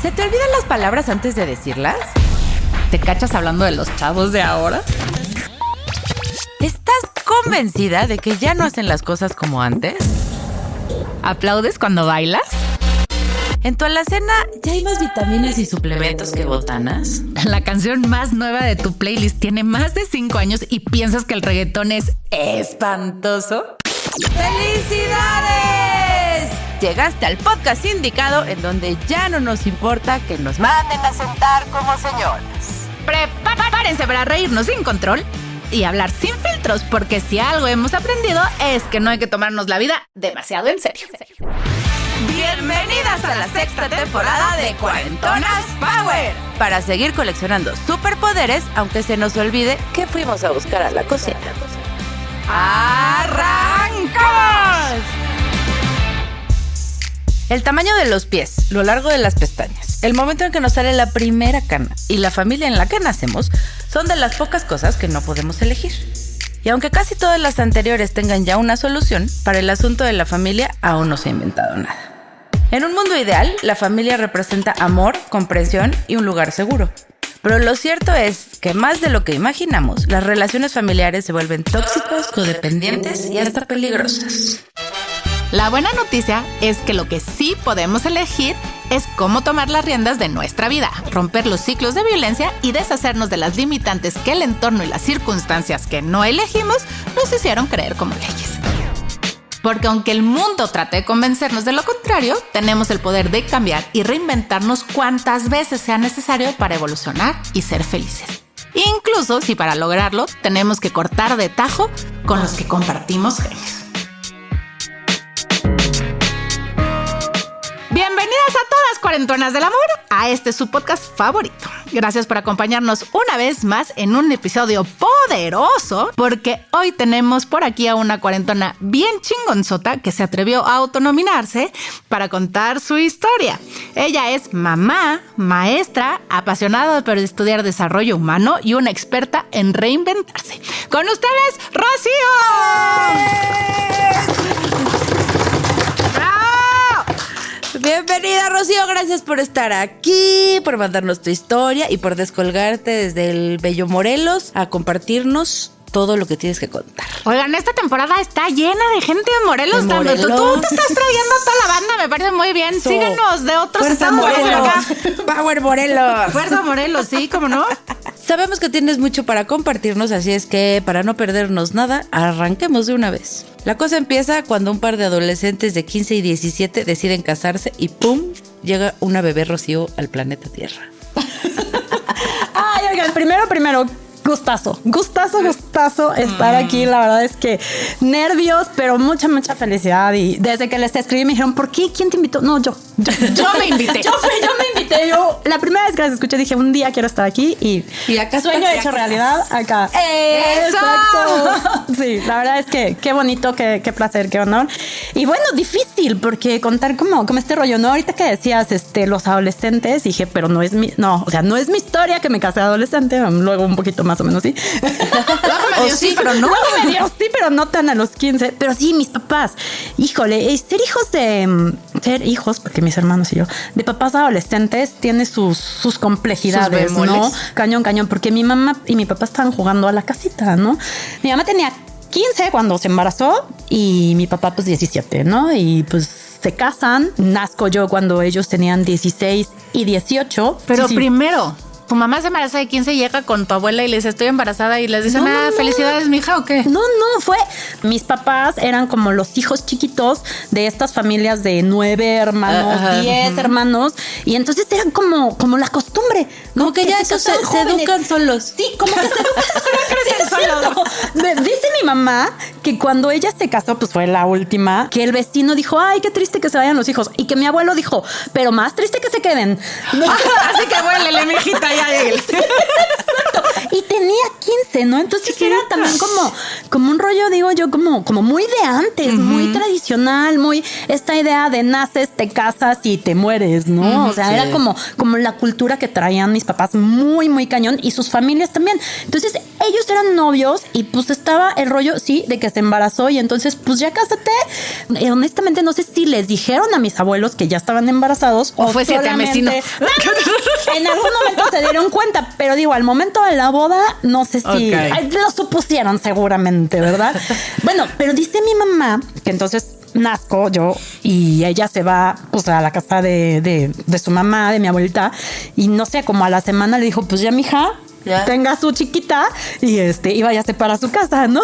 ¿Se te olvidan las palabras antes de decirlas? ¿Te cachas hablando de los chavos de ahora? ¿Estás convencida de que ya no hacen las cosas como antes? ¿Aplaudes cuando bailas? ¿En tu alacena ya hay más vitaminas y suplementos que botanas? La canción más nueva de tu playlist tiene más de 5 años y piensas que el reggaetón es espantoso. ¡Felicidades! Llegaste al podcast indicado en donde ya no nos importa que nos manden a sentar como señoras. Prepárense para reírnos sin control y hablar sin filtros, porque si algo hemos aprendido es que no hay que tomarnos la vida demasiado en serio. Bienvenidas a la sexta temporada de Cuarentonas Power, para seguir coleccionando superpoderes aunque se nos olvide que fuimos a buscar a la cocina. ¡Arrancamos! El tamaño de los pies, lo largo de las pestañas, el momento en que nos sale la primera cana y la familia en la que nacemos son de las pocas cosas que no podemos elegir. Y aunque casi todas las anteriores tengan ya una solución, para el asunto de la familia aún no se ha inventado nada. En un mundo ideal, la familia representa amor, comprensión y un lugar seguro. Pero lo cierto es que más de lo que imaginamos, las relaciones familiares se vuelven tóxicas, codependientes y hasta peligrosas. La buena noticia es que lo que sí podemos elegir es cómo tomar las riendas de nuestra vida, romper los ciclos de violencia y deshacernos de las limitantes que el entorno y las circunstancias que no elegimos nos hicieron creer como leyes. Porque aunque el mundo trate de convencernos de lo contrario, tenemos el poder de cambiar y reinventarnos cuantas veces sea necesario para evolucionar y ser felices. Incluso si para lograrlo tenemos que cortar de tajo con los que compartimos genes. Bienvenidas a todas cuarentonas del amor a este su podcast favorito. Gracias por acompañarnos una vez más en un episodio poderoso, porque hoy tenemos por aquí a una cuarentona bien chingonzota que se atrevió a autonominarse para contar su historia. Ella es mamá, maestra, apasionada por estudiar desarrollo humano y una experta en reinventarse. Con ustedes, Rocío. Bienvenida, Rocío, gracias por estar aquí, por mandarnos tu historia y por descolgarte desde el bello Morelos a compartirnos todo lo que tienes que contar. Oigan, esta temporada está llena de gente de Morelos. De Morelos. Tú te estás trayendo a toda la banda, me parece muy bien. Síguenos de otros Fuerza estados. Morelos. Power Morelos. Fuerza Morelos, sí, ¿cómo no? Sabemos que tienes mucho para compartirnos, así es que para no perdernos nada, arranquemos de una vez. La cosa empieza cuando un par de adolescentes de 15 y 17 deciden casarse y ¡pum! Llega una bebé Rocío al planeta Tierra. Ay, oigan, primero, gustazo estar aquí. La verdad es que nervios, pero mucha felicidad. Y desde que les escribí me dijeron, ¿por qué? ¿Quién te invitó? No, yo me invité. yo me invité. La primera vez que las escuché dije, un día quiero estar aquí y acá sueño hecho realidad acá. ¡Eso! Exacto. Sí, la verdad es que qué bonito, qué placer, qué honor. Y bueno, difícil porque contar como este rollo, ¿no? Ahorita que decías los adolescentes, dije, pero no es mi historia que me casé adolescente, luego un poquito más o menos sí. Luego sí, pero no. Luego me dio sí, pero no tan a los 15. Pero sí, mis papás, híjole, ser hijos, porque mis hermanos y yo, de papás adolescentes tiene sus complejidades, sus ¿no? Cañón, porque mi mamá y mi papá estaban jugando a la casita, ¿no? Mi mamá tenía 15 cuando se embarazó y mi papá pues 17, ¿no? Y pues se casan. Nazco yo cuando ellos tenían 16 y 18. Pero sí. Primero, tu mamá se embaraza de 15 y llega con tu abuela y le dice, estoy embarazada, y les dicen, No. felicidades, mija, ¿o qué? No, mis papás eran como los hijos chiquitos de estas familias de 9 hermanos, 10 hermanos, y entonces eran como la costumbre, ¿no? Como que ya se educan solos. Sí, como que se educan solos. Dice mi mamá que cuando ella se casó, pues fue la última, que el vecino dijo, ay, qué triste que se vayan los hijos, y que mi abuelo dijo, pero más triste que se queden. Así que huélele, mijita, ya llegué. Exacto. Y tenía 15, ¿no? Entonces era también como un rollo, digo yo, como muy de antes, muy tradicional, muy esta idea de naces, te casas y te mueres, ¿no? O sea, era como la cultura que traían mis papás muy, muy cañón y sus familias también. Entonces ellos eran novios y pues estaba el rollo, sí, de que se embarazó y entonces pues ya cásate. Honestamente no sé si les dijeron a mis abuelos que ya estaban embarazados o fue siatemesino. En algún momento se dieron cuenta, pero digo, al momento de la boda no sé si lo supusieron seguramente, ¿verdad? Bueno, pero dice mi mamá que entonces nazco yo y ella se va pues a la casa de su mamá, de mi abuelita, y no sé, como a la semana le dijo, pues ya mija, tenga su chiquita y váyase para su casa, ¿no?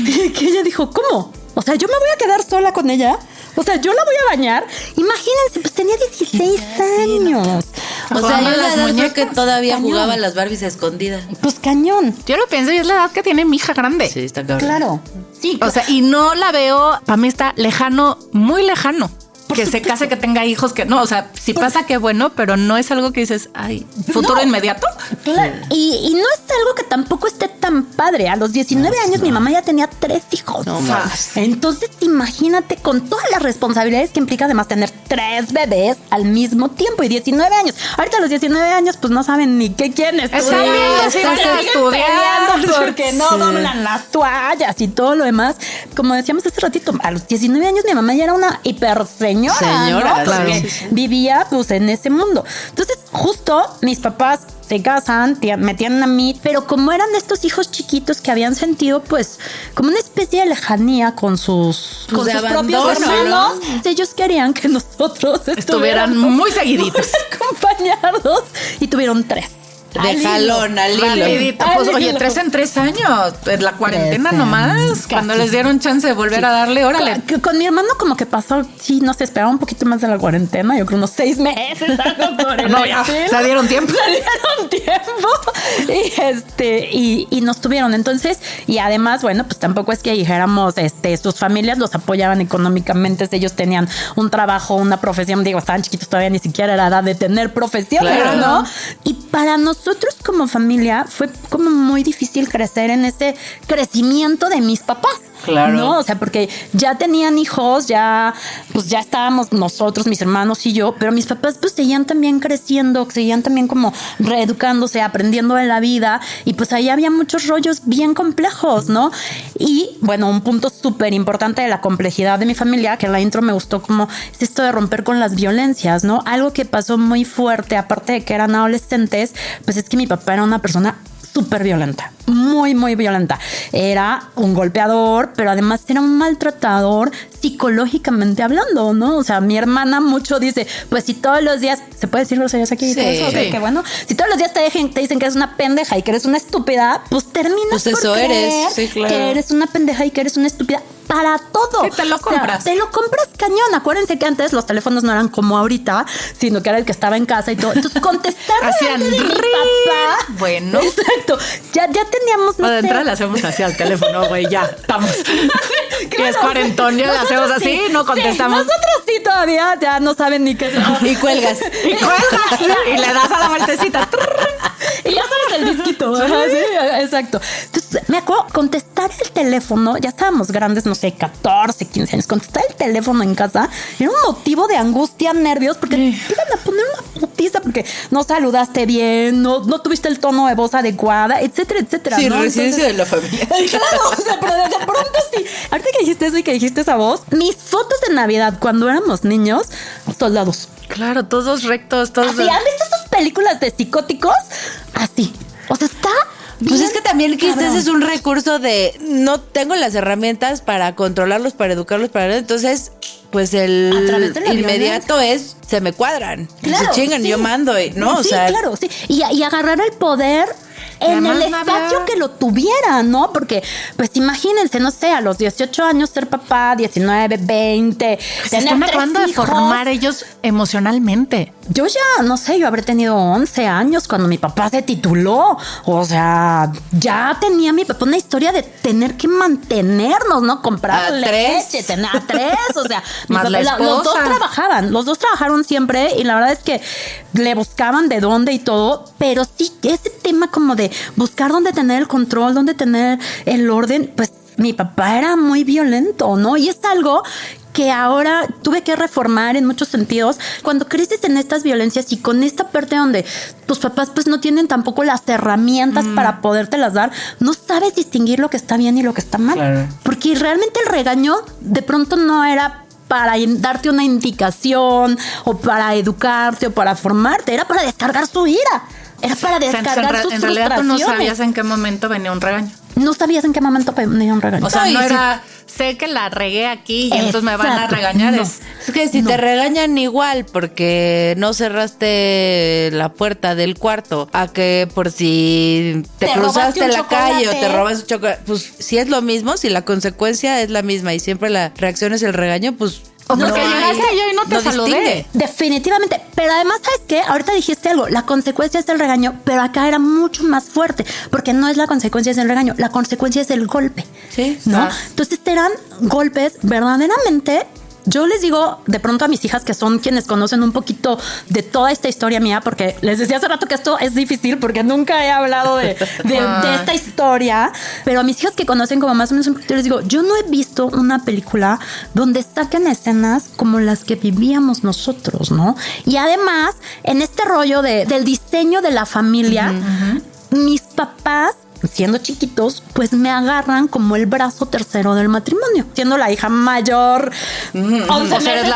Y que ella dijo, ¿cómo? O sea, yo me voy a quedar sola con ella. O sea, yo la voy a bañar. Imagínense, pues tenía 16 años. O sea, yo la edad creo que todavía jugaba a las Barbies escondidas. Pues cañón. Yo lo pienso y es la edad que tiene mi hija grande. Sí, está cabrón. Claro. Sí. O sea, y no la veo, para mí está lejano, muy lejano. Que se case, que tenga hijos, que no, o sea, si pasa, qué bueno, pero no es algo que dices, ay, futuro inmediato. Claro. Y no es algo que tampoco esté tan padre. A los 19 años mi mamá ya tenía 3 hijos. No más. Entonces imagínate con todas las responsabilidades que implica además tener 3 bebés al mismo tiempo y 19 años. Ahorita a los 19 años pues no saben ni qué quieren estudiar. Estudiando porque no doblan las toallas y todo lo demás. Como decíamos hace ratito, a los 19 años mi mamá ya era una hiperseñora, ¿no? claro. Vivía pues en ese mundo. Entonces justo mis papás se casan, me tienen a mí, pero como eran estos hijos chiquitos que habían sentido pues como una especie de lejanía con sus propios hermanos, ¿no? Ellos querían que nosotros estuvieran muy seguiditos acompañados y tuvieron 3. De jalón al hilo. Pues oye, 3 en 3 años. La cuarentena nomás. Cuando les dieron chance de volver a darle, órale. Con mi hermano como que pasó, sí, no sé, esperaba un poquito más de la cuarentena. Yo creo unos 6 meses. No, ya, se dieron tiempo. Y nos tuvieron. Entonces, y además, bueno, pues tampoco es que dijéramos, sus familias los apoyaban económicamente. Ellos tenían un trabajo, una profesión. Digo, estaban chiquitos todavía, ni siquiera era edad de tener profesiones, claro, ¿no? Y para nosotros como familia fue como muy difícil crecer en ese crecimiento de mis papás. Claro. No, o sea, porque ya tenían hijos, ya estábamos nosotros, mis hermanos y yo, pero mis papás pues seguían también creciendo, seguían también como reeducándose, aprendiendo de la vida, y pues ahí había muchos rollos bien complejos, ¿no? Y bueno, un punto súper importante de la complejidad de mi familia, que en la intro me gustó, como es esto de romper con las violencias, ¿no? Algo que pasó muy fuerte, aparte de que eran adolescentes, pues es que mi papá era una persona súper violenta, muy, muy violenta. Era un golpeador, pero además era un maltratador psicológicamente hablando, ¿no? O sea, mi hermana mucho dice, pues si todos los días, ¿se puede decir groserías aquí? Sí. Eso, que bueno, si todos los días te dicen que eres una pendeja y que eres una estúpida, pues terminas pues eso por creer eres, sí, claro, que eres una pendeja y que eres una estúpida para todo. Sí, te lo compras. O sea, te lo compras cañón. Acuérdense que antes los teléfonos no eran como ahorita, sino que era el que estaba en casa y todo. Entonces, contestar hacían de mi papá. Bueno. Exacto. Ya teníamos, no de sé. entrada le hacemos así al teléfono, güey, ya, estamos. Que es cuarentón, ya le hacemos así, sí, no contestamos. Sí, nosotros sí todavía, ya no saben ni qué es. Y cuelgas. Y le das a la vueltecita. Y ya sabes el disquito. Sí, exacto. Entonces, me acuerdo, contestar el teléfono, ya estábamos grandes, no sé, 14, 15 años, contestar el teléfono en casa era un motivo de angustia, nervios, porque te iban a poner una putiza porque no saludaste bien, no tuviste el tono de voz adecuada, etcétera, etcétera. Sí, ¿no? residencia de la familia. Claro, o sea, pero de pronto sí. Ahorita que dijiste eso y que dijiste esa voz, mis fotos de Navidad cuando éramos niños, soldados. Claro, todos rectos, todos. Así, ¿han visto esas películas de psicóticos? Así. O sea, está... Pues es que también que ese es un recurso de no tengo las herramientas para controlarlos, para educarlos, entonces pues el inmediato es se me cuadran, claro, se chingan, sí, yo mando, ¿no? Sí, o sea, claro, sí. Y agarrar el poder en el espacio que lo tuviera, ¿no? Porque, pues imagínense, no sé, a los 18 años ser papá, 19, 20, se están acabando de formar ellos emocionalmente. Yo ya, no sé, yo habré tenido 11 años cuando mi papá se tituló. O sea, ya tenía mi papá una historia de tener que mantenernos, ¿no? Comprar leche, tener a 3, o sea, más los dos trabajaron siempre y la verdad es que le buscaban de dónde y todo, pero sí, ese tema como de buscar dónde tener el control, dónde tener el orden, pues mi papá era muy violento, ¿no? Y es algo que ahora tuve que reformar en muchos sentidos. Cuando creces en estas violencias y con esta parte donde tus papás pues no tienen tampoco las herramientas para podértelas dar, no sabes distinguir lo que está bien y lo que está mal. Claro. Porque realmente el regaño de pronto no era para darte una indicación o para educarte o para formarte, era para descargar su ira. Era para descargar sus frustraciones. En realidad tú no sabías en qué momento venía un regaño. No sabías en qué momento venía un regaño. O sea, no era, sé que la regué aquí y entonces me van a regañar. No. Es que si te regañan igual porque no cerraste la puerta del cuarto, a que por si te cruzaste la calle o te robas un chocolate, pues si es lo mismo, si la consecuencia es la misma y siempre la reacción es el regaño, pues... O porque llegaste yo y no te saludé. Distingue. Definitivamente. Pero además, ¿sabes qué? Ahorita dijiste algo. La consecuencia es el regaño, pero acá era mucho más fuerte. Porque no es la consecuencia es el regaño. La consecuencia es el golpe. Sí. ¿No? Entonces eran golpes verdaderamente... Yo les digo de pronto a mis hijas, que son quienes conocen un poquito de toda esta historia mía, porque les decía hace rato que esto es difícil porque nunca he hablado de esta historia, pero a mis hijas que conocen como más o menos un poquito, les digo, yo no he visto una película donde saquen escenas como las que vivíamos nosotros, ¿no? Y además, en este rollo del diseño de la familia, mis papás, siendo chiquitos, pues me agarran como el brazo tercero del matrimonio. Siendo la hija mayor, 11 meses eres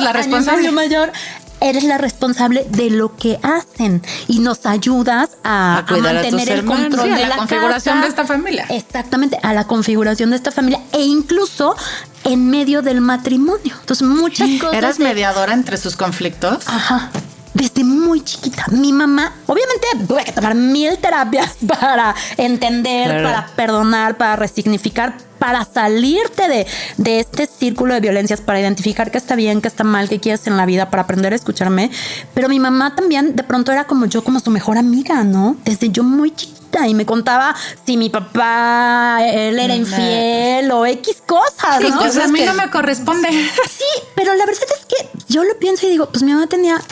la responsable. Mayor, eres la responsable de lo que hacen y nos ayudas a mantener el control de la configuración de esta familia. Exactamente, a la configuración de esta familia e incluso en medio del matrimonio. Entonces, muchas cosas. ¿Eras mediadora entre sus conflictos? Ajá. Desde muy chiquita. Mi mamá, obviamente, tuve que tomar 1000 terapias para entender, para perdonar, para resignificar, para salirte de este círculo de violencias, para identificar qué está bien, qué está mal, qué quieres en la vida, para aprender a escucharme. Pero mi mamá también de pronto era como yo, como su mejor amiga, ¿no? Desde yo muy chiquita. Y me contaba si mi papá, él era infiel o X cosas, sí, ¿no? Pues a mí no me corresponde. Sí, pero la verdad es que yo lo pienso y digo, pues mi mamá tenía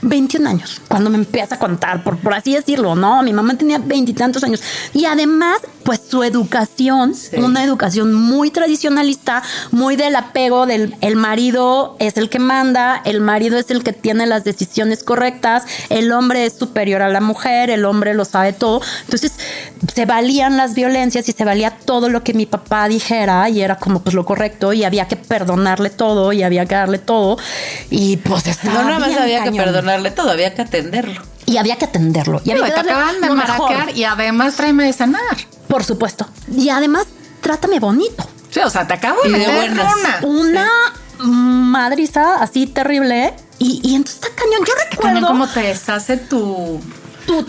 21 años, cuando me empieza a contar, por así decirlo, ¿no? Mi mamá tenía 20 y tantos años. Y además, pues su educación, una educación muy tradicionalista, muy del apego el marido es el que manda, el marido es el que tiene las decisiones correctas, el hombre es superior a la mujer, el hombre lo sabe todo. Entonces, se valían las violencias y se valía todo lo que mi papá dijera y era como pues lo correcto y había que perdonarle todo y había que darle todo y pues estaba no nada más había cañón. Que perdonarle todo, había que atenderlo. Y había que atenderlo. Y había que te acaban de maraquear y además tráeme de cenar. Por supuesto. Y además, trátame bonito. Sí, o sea, te acabo de meter una madriza así terrible. Y entonces está cañón. Yo recuerdo cómo te deshace tu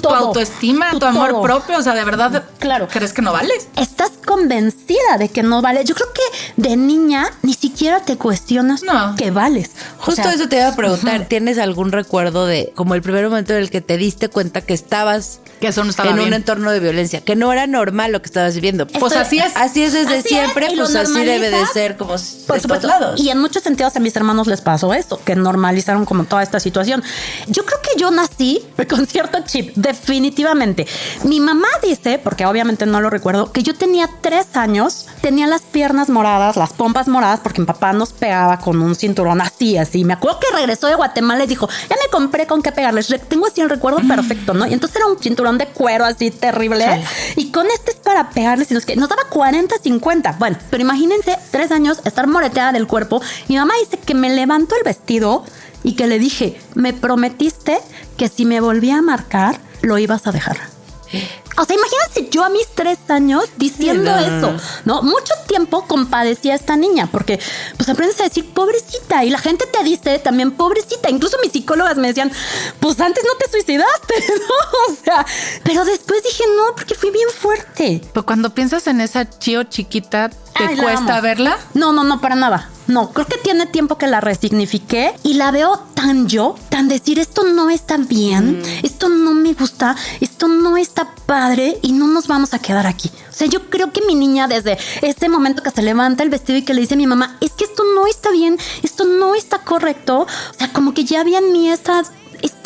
autoestima, tu amor todo. propio, o sea, de verdad, claro. ¿Crees que no vales? Estás convencida de que no vales. Yo creo que de niña ni siquiera te cuestionas que vales. Justo eso te iba a preguntar. ¿Tienes algún recuerdo de como el primer momento en el que te diste cuenta que estabas que eso no estaba en bien. un entorno de violencia, que no era normal lo que estabas viviendo? Pues así es. Así es desde siempre, pues así debe de ser como por supuesto. Lados. Y en muchos sentidos a mis hermanos les pasó esto, que normalizaron como toda esta situación. Yo creo que yo nací con cierto chip, definitivamente. Mi mamá dice, porque obviamente no lo recuerdo, que yo tenía 3 años, tenía las piernas moradas, las pompas moradas, porque mi papá nos pegaba con un cinturón así. Me acuerdo que regresó de Guatemala y dijo, ya me compré con qué pegarles. Tengo así el recuerdo perfecto, ¿no? Y entonces era un cinturón de cuero así terrible. Sí. Y con este es para pegarles, y nos daba 40, 50. Bueno, pero imagínense 3 años, estar moreteada del cuerpo. Mi mamá dice que me levantó el vestido y que le dije, me prometiste que si me volvía a marcar, lo ibas a dejar. O sea, imagínate yo a mis 3 años diciendo eso, ¿no? Mucho tiempo compadecí a esta niña porque pues aprendes a decir pobrecita y la gente te dice también pobrecita. Incluso mis psicólogas me decían, pues antes no te suicidaste, ¿no? O sea, pero después dije no, porque fui bien fuerte. Pero cuando piensas en esa Chio chiquita, ¿te cuesta verla? No, para nada. No, creo que tiene tiempo que la resignifiqué y la veo tan yo, tan decir esto no está bien, esto no me gusta, esto no está padre y no nos vamos a quedar aquí. O sea, yo creo que mi niña desde ese momento que se levanta el vestido y que le dice a mi mamá, es que esto no está bien, esto no está correcto. O sea, como que ya había en mí esta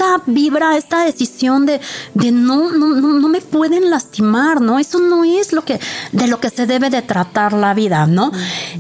esta vibra, esta decisión de no me pueden lastimar, ¿no? Eso no es de lo que se debe de tratar la vida, ¿no?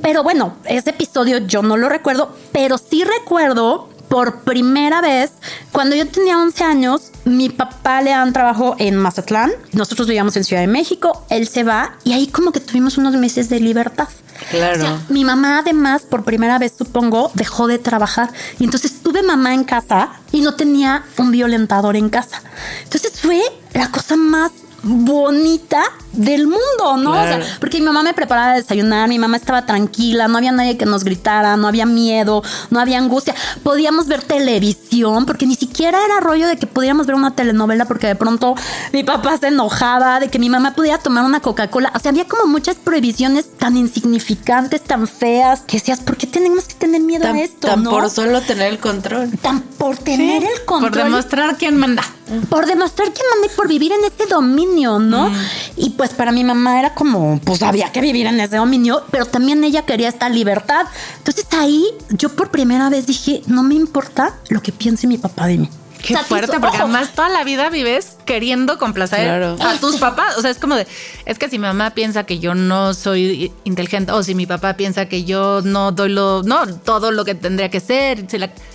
Pero bueno, ese episodio yo no lo recuerdo, pero sí recuerdo por primera vez, cuando yo tenía 11 años, mi papá le dan trabajo en Mazatlán. Nosotros vivíamos en Ciudad de México. Él se va y ahí como que tuvimos unos meses de libertad. Claro. O sea, mi mamá además, por primera vez, supongo, dejó de trabajar. Y entonces tuve mamá en casa y no tenía un violentador en casa. Entonces fue la cosa más bonita del mundo, ¿no? Claro. O sea, porque mi mamá me preparaba a desayunar, mi mamá estaba tranquila, no había nadie que nos gritara, no había miedo, no había angustia. Podíamos ver televisión, porque ni siquiera era rollo de que pudiéramos ver una telenovela, porque de pronto mi papá se enojaba de que mi mamá pudiera tomar una Coca-Cola. O sea, había como muchas prohibiciones tan insignificantes, tan feas, que decías, ¿por qué tenemos que tener miedo a esto? Tan ¿no? por solo tener el control. Tan por tener el control. Por demostrar quién manda. Por demostrar quién manda y por vivir en ese dominio, ¿no? Y pues para mi mamá era como, pues había que vivir en ese dominio, pero también ella quería esta libertad. Entonces ahí yo por primera vez dije, no me importa lo que piense mi papá de mí. Qué fuerte, porque además toda la vida vives queriendo complacer a tus papás. O sea, es como de, es que si mi mamá piensa que yo no soy inteligente, o si mi papá piensa que yo no doy todo lo que tendría que ser,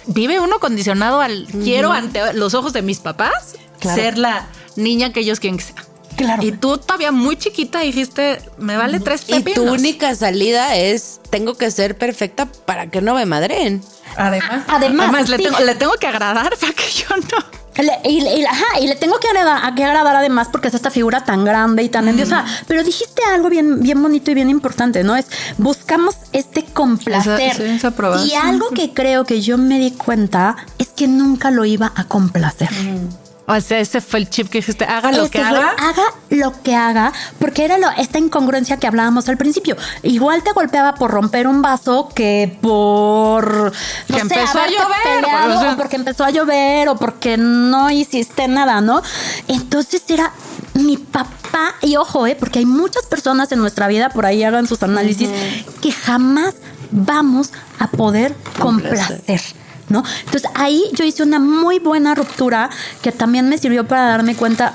vive uno condicionado al quiero ante los ojos de mis papás ser la niña que ellos quieren que sea. Claro. Y tú todavía muy chiquita dijiste, me vale 3 pepinos. Y tu única salida es, tengo que ser perfecta para que no me madren. Además, le tengo que agradar para que yo no. Y le tengo que agradar además porque es esta figura tan grande y tan endiosa. Pero dijiste algo bien, bien bonito y bien importante, ¿no? Es buscamos este complacer. Esa aprobación. Y algo que creo que yo me di cuenta es que nunca lo iba a complacer. O sea, ese fue el chip que dijiste, haga lo que haga. Haga lo que haga, porque era esta incongruencia que hablábamos al principio. Igual te golpeaba por romper un vaso que por... que empezó a llover. Peleado, o porque empezó a llover, o porque no hiciste nada, ¿no? Entonces era mi papá, y ojo, porque hay muchas personas en nuestra vida, por ahí hagan sus análisis, que jamás vamos a poder complacer, ¿no? Entonces ahí yo hice una muy buena ruptura que también me sirvió para darme cuenta,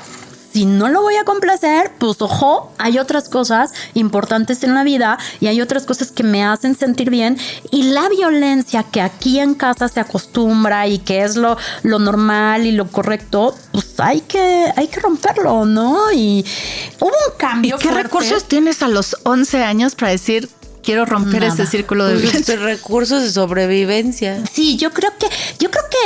si no lo voy a complacer, pues ojo, hay otras cosas importantes en la vida y hay otras cosas que me hacen sentir bien, y la violencia que aquí en casa se acostumbra y que es lo normal y lo correcto, pues hay que romperlo, ¿no? Y hubo un cambio. ¿Y qué fuerte. recursos tienes a los 11 años para decir, quiero romper ese círculo de violencia? Recursos de sobrevivencia. Sí, yo creo que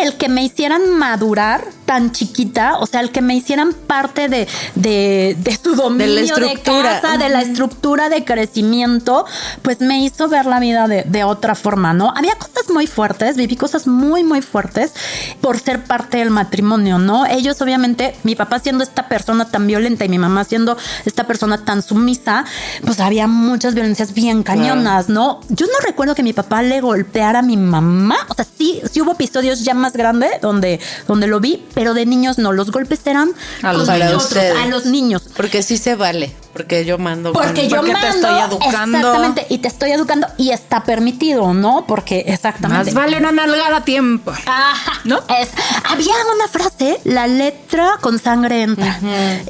el que me hicieran madurar tan chiquita, o sea, el que me hicieran parte de su dominio, de la estructura, de casa, de la estructura de crecimiento, pues me hizo ver la vida de otra forma, ¿no? Había cosas muy fuertes, viví cosas muy, muy fuertes por ser parte del matrimonio, ¿no? Ellos, obviamente, mi papá siendo esta persona tan violenta y mi mamá siendo esta persona tan sumisa, pues había muchas violencias bien cañonas, ¿no? Yo no recuerdo que mi papá le golpeara a mi mamá. O sea, sí hubo episodios ya más grandes donde lo vi, pero de niños no. Los golpes eran a los niños. Porque sí se vale. Porque yo mando. Porque te estoy educando. Exactamente. Y te estoy educando y está permitido, ¿no? Porque exactamente. Más vale una nalgada a tiempo. Ajá, ¿no? Había una frase, la letra con sangre entra.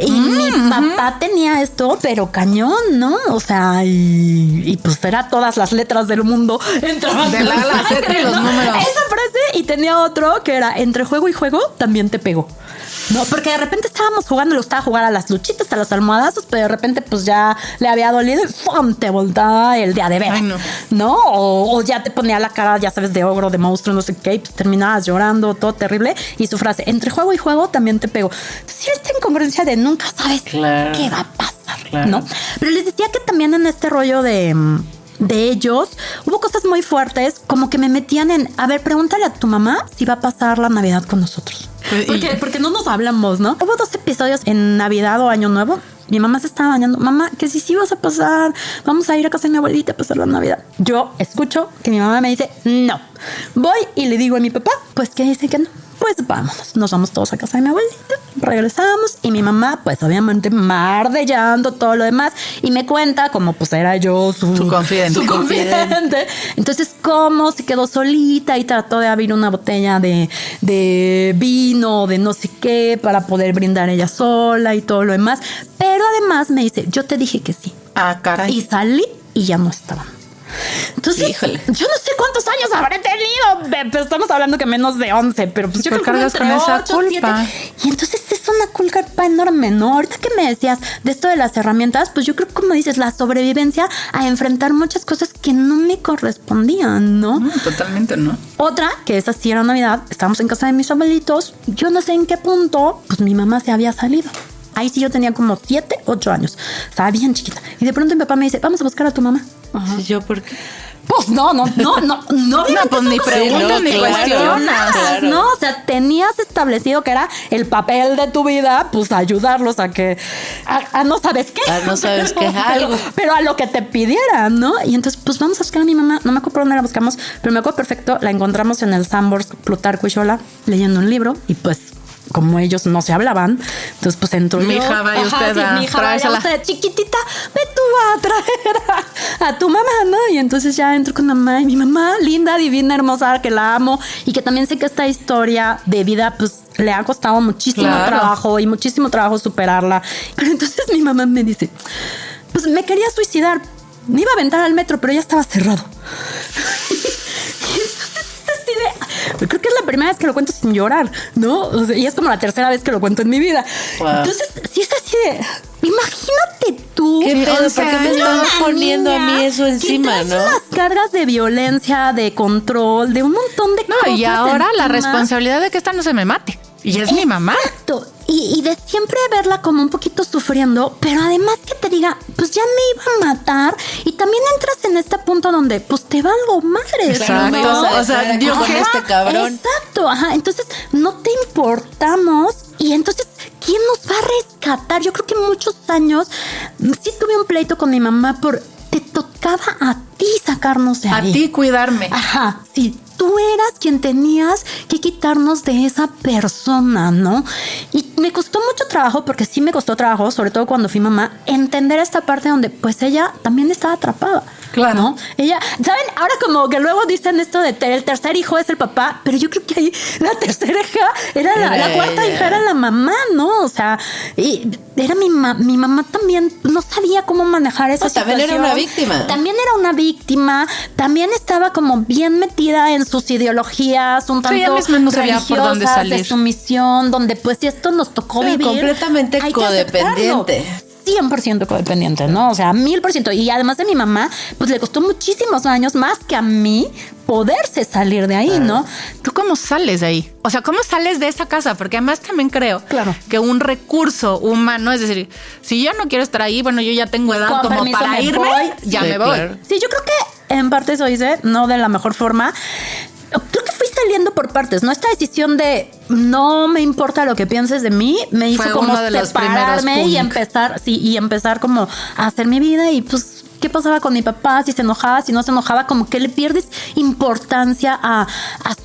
Y mi papá tenía esto, pero cañón, ¿no? O sea, y pues era todas las letras del mundo entraban de la Z y los números. Esa frase, y tenía otro que era, entre juego y juego también te pego. No, porque de repente estábamos jugando, le gustaba jugar a las luchitas, a los almohadazos, pero de repente pues ya le había dolido y ¡fum! Te voltaba el día de veras. ¿No? O ya te ponía la cara, ya sabes, de ogro, de monstruo, no sé qué, y pues terminabas llorando, todo terrible. Y su frase, entre juego y juego también te pego. Sí, esta incongruencia de nunca sabes qué va a pasar, ¿no? Pero les decía que también en este rollo de ellos, hubo cosas muy fuertes, como que me metían en, a ver, pregúntale a tu mamá si va a pasar la Navidad con nosotros. Porque no nos hablamos, ¿no? Hubo 2 episodios en Navidad o Año Nuevo. Mi mamá se estaba bañando. Mamá, que si vas a pasar, vamos a ir a casa de mi abuelita a pasar la Navidad. Yo escucho que mi mamá me dice, no. Voy y le digo a mi papá, pues que dice que no. Pues vámonos, nos vamos todos a casa de mi abuelita, regresamos y mi mamá, pues obviamente mar de llanto, todo lo demás, y me cuenta como pues era yo su confidente. Entonces, cómo se quedó solita y trató de abrir una botella de vino, de no sé qué, para poder brindar ella sola y todo lo demás. Pero además me dice, yo te dije que sí. Ah, caray. Y salí y ya no estaban. Entonces, híjole, yo no sé cuántos años habré tenido, pero estamos hablando que menos de 11, pero pues yo creo que cargas entre con esa 8, culpa. 7. Y entonces es una culpa enorme, ¿no? Ahorita que me decías de esto de las herramientas, pues yo creo que, como dices, la sobrevivencia a enfrentar muchas cosas que no me correspondían, ¿no? Totalmente, ¿no? Otra, que esa sí era Navidad, estábamos en casa de mis abuelitos, yo no sé en qué punto, pues mi mamá se había salido. Ahí sí yo tenía como 7, 8 años. Estaba bien chiquita. Y de pronto mi papá me dice, vamos a buscar a tu mamá. Ajá. ¿Yo por qué? Pues no, pues ni preguntas ni cuestionas. Claro. No, o sea, tenías establecido que era el papel de tu vida, pues ayudarlos a que, a no sabes qué. A no sabes qué, algo. Pero a lo que te pidieran, ¿no? Y entonces, pues vamos a buscar a mi mamá. No me acuerdo por dónde la buscamos, pero me acuerdo perfecto. La encontramos en el Sambors Plutarco y Xola, leyendo un libro, y pues como ellos no se hablaban, entonces pues entró mi hija, vaya usted mi hija, vaya usted, chiquitita, ve tú a traer a tu mamá, ¿no? Y entonces ya entro con mamá, y mi mamá, linda, divina, hermosa, que la amo, y que también sé que esta historia de vida, pues le ha costado muchísimo trabajo y muchísimo trabajo superarla. Pero entonces mi mamá me dice, pues me quería suicidar, me iba a aventar al metro, pero ya estaba cerrado. Creo que es la primera vez que lo cuento sin llorar, ¿no? O sea, y es como la tercera vez que lo cuento en mi vida. Wow. Entonces, sí es así de... Imagínate tú. ¿Qué pedo? ¿Por qué me estás poniendo a mí eso encima, no? Las cargas de violencia, de control, de un montón de cosas. Y ahora encima. La responsabilidad de que esta no se me mate. Y es mi mamá. Exacto. Y de siempre verla como un poquito sufriendo, pero además que te diga, pues ya me iba a matar. Y también entras en este punto donde pues te valgo madre. Exacto. ¿no? O sea, yo con este cabrón. Exacto, ajá. Entonces no te importamos. Y entonces, ¿quién nos va a rescatar? Yo creo que muchos años sí tuve un pleito con mi mamá por te tocaba a ti sacarnos de ahí. A ti cuidarme. Ajá, sí. Tú eras quien tenías que quitarnos de esa persona, ¿no? Y me costó mucho trabajo, porque sí me costó trabajo, sobre todo cuando fui mamá, entender esta parte donde pues ella también estaba atrapada. Claro. ¿No? Ella, ¿saben? Ahora como que luego dicen esto de el tercer hijo es el papá, pero yo creo que ahí la tercera hija era la cuarta hija era la mamá, ¿no? O sea, y era mi mamá también no sabía cómo manejar esa situación. También era una víctima. También era una víctima, también estaba como bien metida en sus ideologías, un tanto no sabía por dónde salir. de sumisión, donde pues si esto nos tocó vivir. Completamente codependiente. 100% codependiente, ¿no? O sea, 1000%. Y además de mi mamá, pues le costó muchísimos años más que a mí poderse salir de ahí, ¿no? ¿Tú cómo sales de ahí? O sea, ¿cómo sales de esa casa? Porque además también creo que un recurso humano, es decir, si yo no quiero estar ahí, bueno, yo ya tengo edad como para irme, ya me voy. Claro. Sí, yo creo que en parte eso hice, no de la mejor forma. Creo que fui saliendo por partes, ¿no? Esta decisión de no me importa lo que pienses de mí, me hizo como separarme y empezar como a hacer mi vida. Y pues, ¿qué pasaba con mi papá? Si se enojaba, si no se enojaba, como que le pierdes importancia a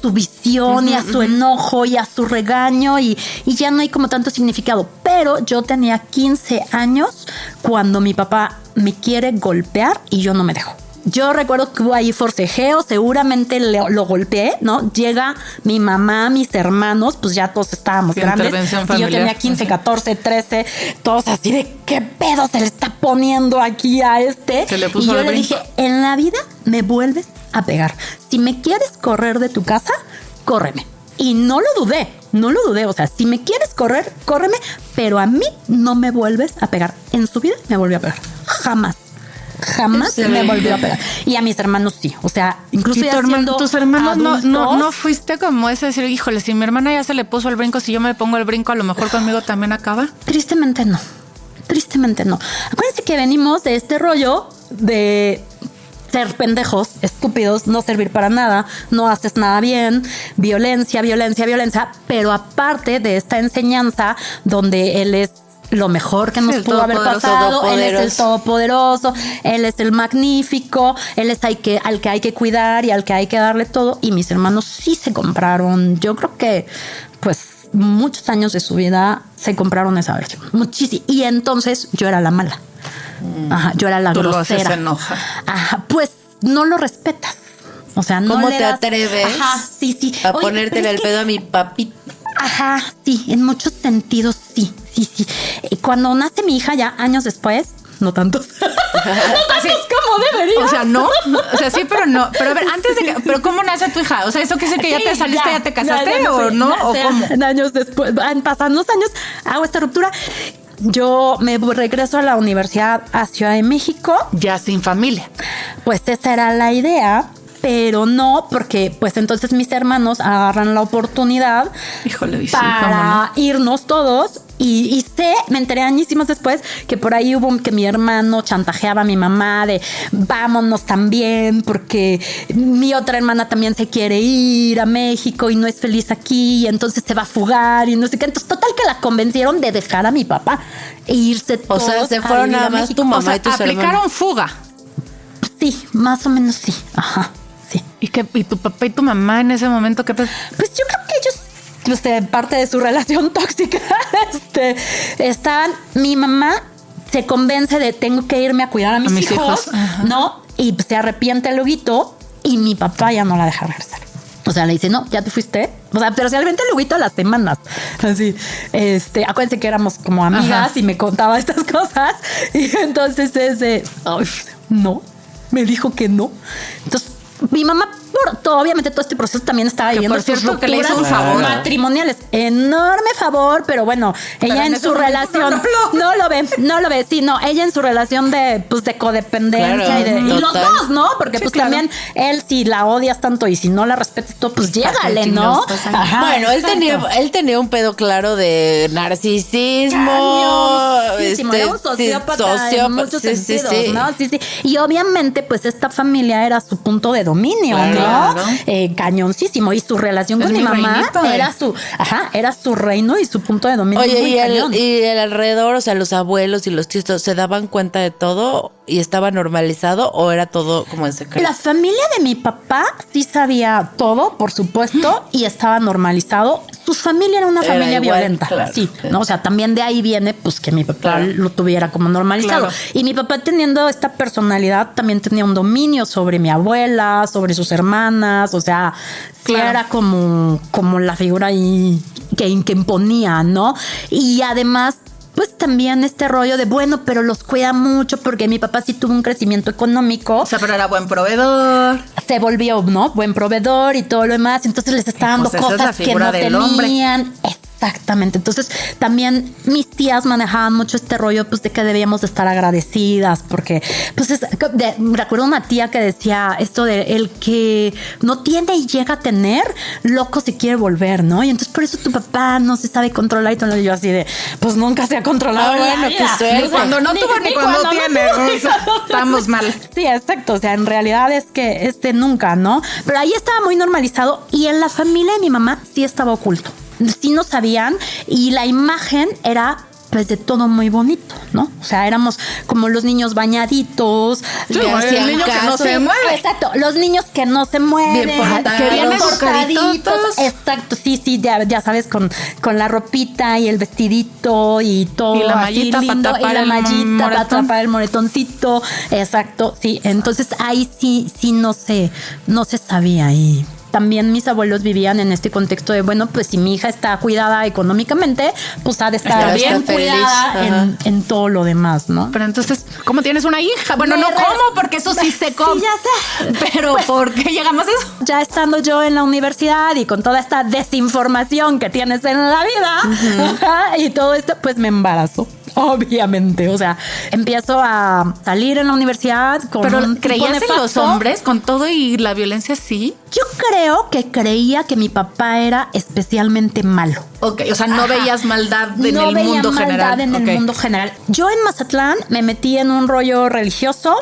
su visión y a su enojo y a su regaño y ya no hay como tanto significado. Pero yo tenía 15 años cuando mi papá me quiere golpear y yo no me dejo. Yo recuerdo que hubo ahí forcejeo, seguramente lo golpeé, ¿no? Llega mi mamá, mis hermanos, pues ya todos estábamos grandes. Y yo tenía 15, 14, 13, todos así de ¿qué pedo se le está poniendo aquí a este? Se le puso y yo el le brinco. dije, en la vida me vuelves a pegar. Si me quieres correr de tu casa, córreme. Y no lo dudé. O sea, si me quieres correr, córreme, pero a mí no me vuelves a pegar. En su vida me volvió a pegar. Jamás me volvió a pegar. Y a mis hermanos sí. O sea, incluso ya siendo tus hermanos adultos, no fuiste como ese decir, híjole, si mi hermana ya se le puso el brinco, si yo me pongo el brinco, a lo mejor conmigo también acaba. Tristemente no. Acuérdense que venimos de este rollo de ser pendejos, estúpidos, no servir para nada, no haces nada bien, violencia, pero aparte de esta enseñanza donde él es lo mejor que nos pudo haber pasado, él es el todopoderoso, él es el magnífico, él es al que hay que cuidar y al que hay que darle todo. Y mis hermanos sí se compraron, yo creo que pues muchos años de su vida se compraron esa versión. Muchísimo. Y entonces yo era la mala. Ajá, yo era la Tú grosera. Lo haces enoja. Ajá, pues no lo respetas. O sea, no ¿Cómo le te das... atreves Ajá, sí. a Oye, ponértele pero el es pedo a mi papito? Ajá, sí, en muchos sentidos, sí. Cuando nace mi hija ya años después, no tantos. Así es como debería. O sea, no. O sea, sí, pero no. Pero a ver, antes de que. Pero ¿cómo nace tu hija? O sea, ¿eso quiere decir que ya te saliste, ya te casaste o no? ¿O cómo? Años después, pasan 2 años, hago esta ruptura. Yo me regreso a la universidad a Ciudad de México. Ya sin familia. Pues esa era la idea. Pero no, porque pues entonces mis hermanos agarran la oportunidad Híjole, sí, para irnos todos. Y me enteré añísimos después que por ahí hubo que mi hermano chantajeaba a mi mamá de vámonos también porque mi otra hermana también se quiere ir a México y no es feliz aquí y entonces se va a fugar y no sé qué. Entonces total que la convencieron de dejar a mi papá e irse todos. O sea, se a fueron vivir a nada más México. tu mamá O sea, y tus aplicaron hermanos. fuga. Sí, más o menos sí. Ajá, sí. ¿Y tu papá y tu mamá en ese momento qué? Pues yo creo que ellos, parte de su relación tóxica, estaban, mi mamá se convence de tengo que irme a cuidar a mis hijos. ¿No? Y se arrepiente luego y mi papá ya no la deja regresar. O sea, le dice, no, ya te fuiste. O sea, pero realmente luego a las semanas. Así, acuérdense que éramos como amigas y me contaba estas cosas. Y entonces no, me dijo que no. Entonces, mi mamá, obviamente todo este proceso también estaba viviendo por cierto que le hizo un favor matrimoniales. Enorme favor, pero bueno, ella en su relación no lo ve. Sí, no, ella en su relación de codependencia Claro, y los total. dos, ¿no? Porque Sí, pues claro. también él si la odias tanto y si no la respetas todo, pues llégale, ¿no? Ajá, Bueno, él tenía un pedo claro de narcisismo. Cañoncísimo, era un sociópata en muchos sentidos, ¿no? Sí. Y obviamente, pues esta familia era su punto de dominio, Claro. ¿no? Cañoncísimo. Y su relación Es con mi mi mamá reinito, era su reino y su punto de dominio. Oye, muy cañón. y el alrededor, o sea, los abuelos y los tíos, ¿se daban cuenta de todo y estaba normalizado o era todo como en secreto? La familia de mi papá sí sabía todo, por supuesto, y estaba normalizado. Su familia era una Era familia igual, violenta. claro. Sí, ¿no? O sea, también de ahí viene pues que mi papá Claro. lo tuviera como normalizado. Claro. Y mi papá teniendo esta personalidad también tenía un dominio sobre mi abuela, sobre sus hermanas, o sea, sí Claro. era como la figura ahí que imponía, ¿no? Y además pues también este rollo de, bueno, pero los cuida mucho porque mi papá sí tuvo un crecimiento económico. O sea, pero era buen proveedor. Se volvió, ¿no? Buen proveedor y todo lo demás. Entonces les está dando Pues esa es la cosas que figura no del tenían. Exactamente. Entonces también mis tías manejaban mucho este rollo pues de que debíamos de estar agradecidas porque pues recuerdo una tía que decía esto de el que no tiene y llega a tener, loco se quiere volver, ¿no? Y entonces por eso tu papá no se sabe controlar y todo. Y yo así de, pues nunca se ha controlado. Bueno, qué suerte. Ni cuando no tuvo ni cuando tiene. O sea, estamos mal. Sí, exacto. O sea, en realidad es que nunca, ¿no? Pero ahí estaba muy normalizado y en la familia de mi mamá sí estaba oculto. Sí no sabían y la imagen era pues de todo muy bonito, ¿no? O sea, éramos como los niños bañaditos. Sí, que el niño que no se mueve. Exacto, los niños que no se mueven. Bien portados. Que vienen portaditos. educaditos. Exacto, sí, ya sabes, con la ropita y el vestidito y todo Y la así mallita para lindo. tapar Y la el mallita para moretón. tapar el moretoncito. Exacto, sí. Entonces ahí sí no se sabía. Y también mis abuelos vivían en este contexto de, bueno, pues si mi hija está cuidada económicamente, pues ha de estar Está bien feliz. cuidada en todo lo demás, ¿no? Pero entonces, ¿cómo tienes una hija? Bueno, Me no re- cómo, porque eso sí se come. Sí, ya sé. Pero ¿por qué llegamos a eso? Ya estando yo en la universidad y con toda esta desinformación que tienes en la vida y todo esto, pues me embarazo. Obviamente, o sea, empiezo a salir en la universidad con Pero un tipo ¿creías en nefasto. los hombres con todo y la violencia sí? Yo creo que creía que mi papá era especialmente malo. Ok, o sea, no Ajá. veías maldad en No el veía mundo maldad general. en el Ok. mundo general. Yo en Mazatlán me metí en un rollo religioso.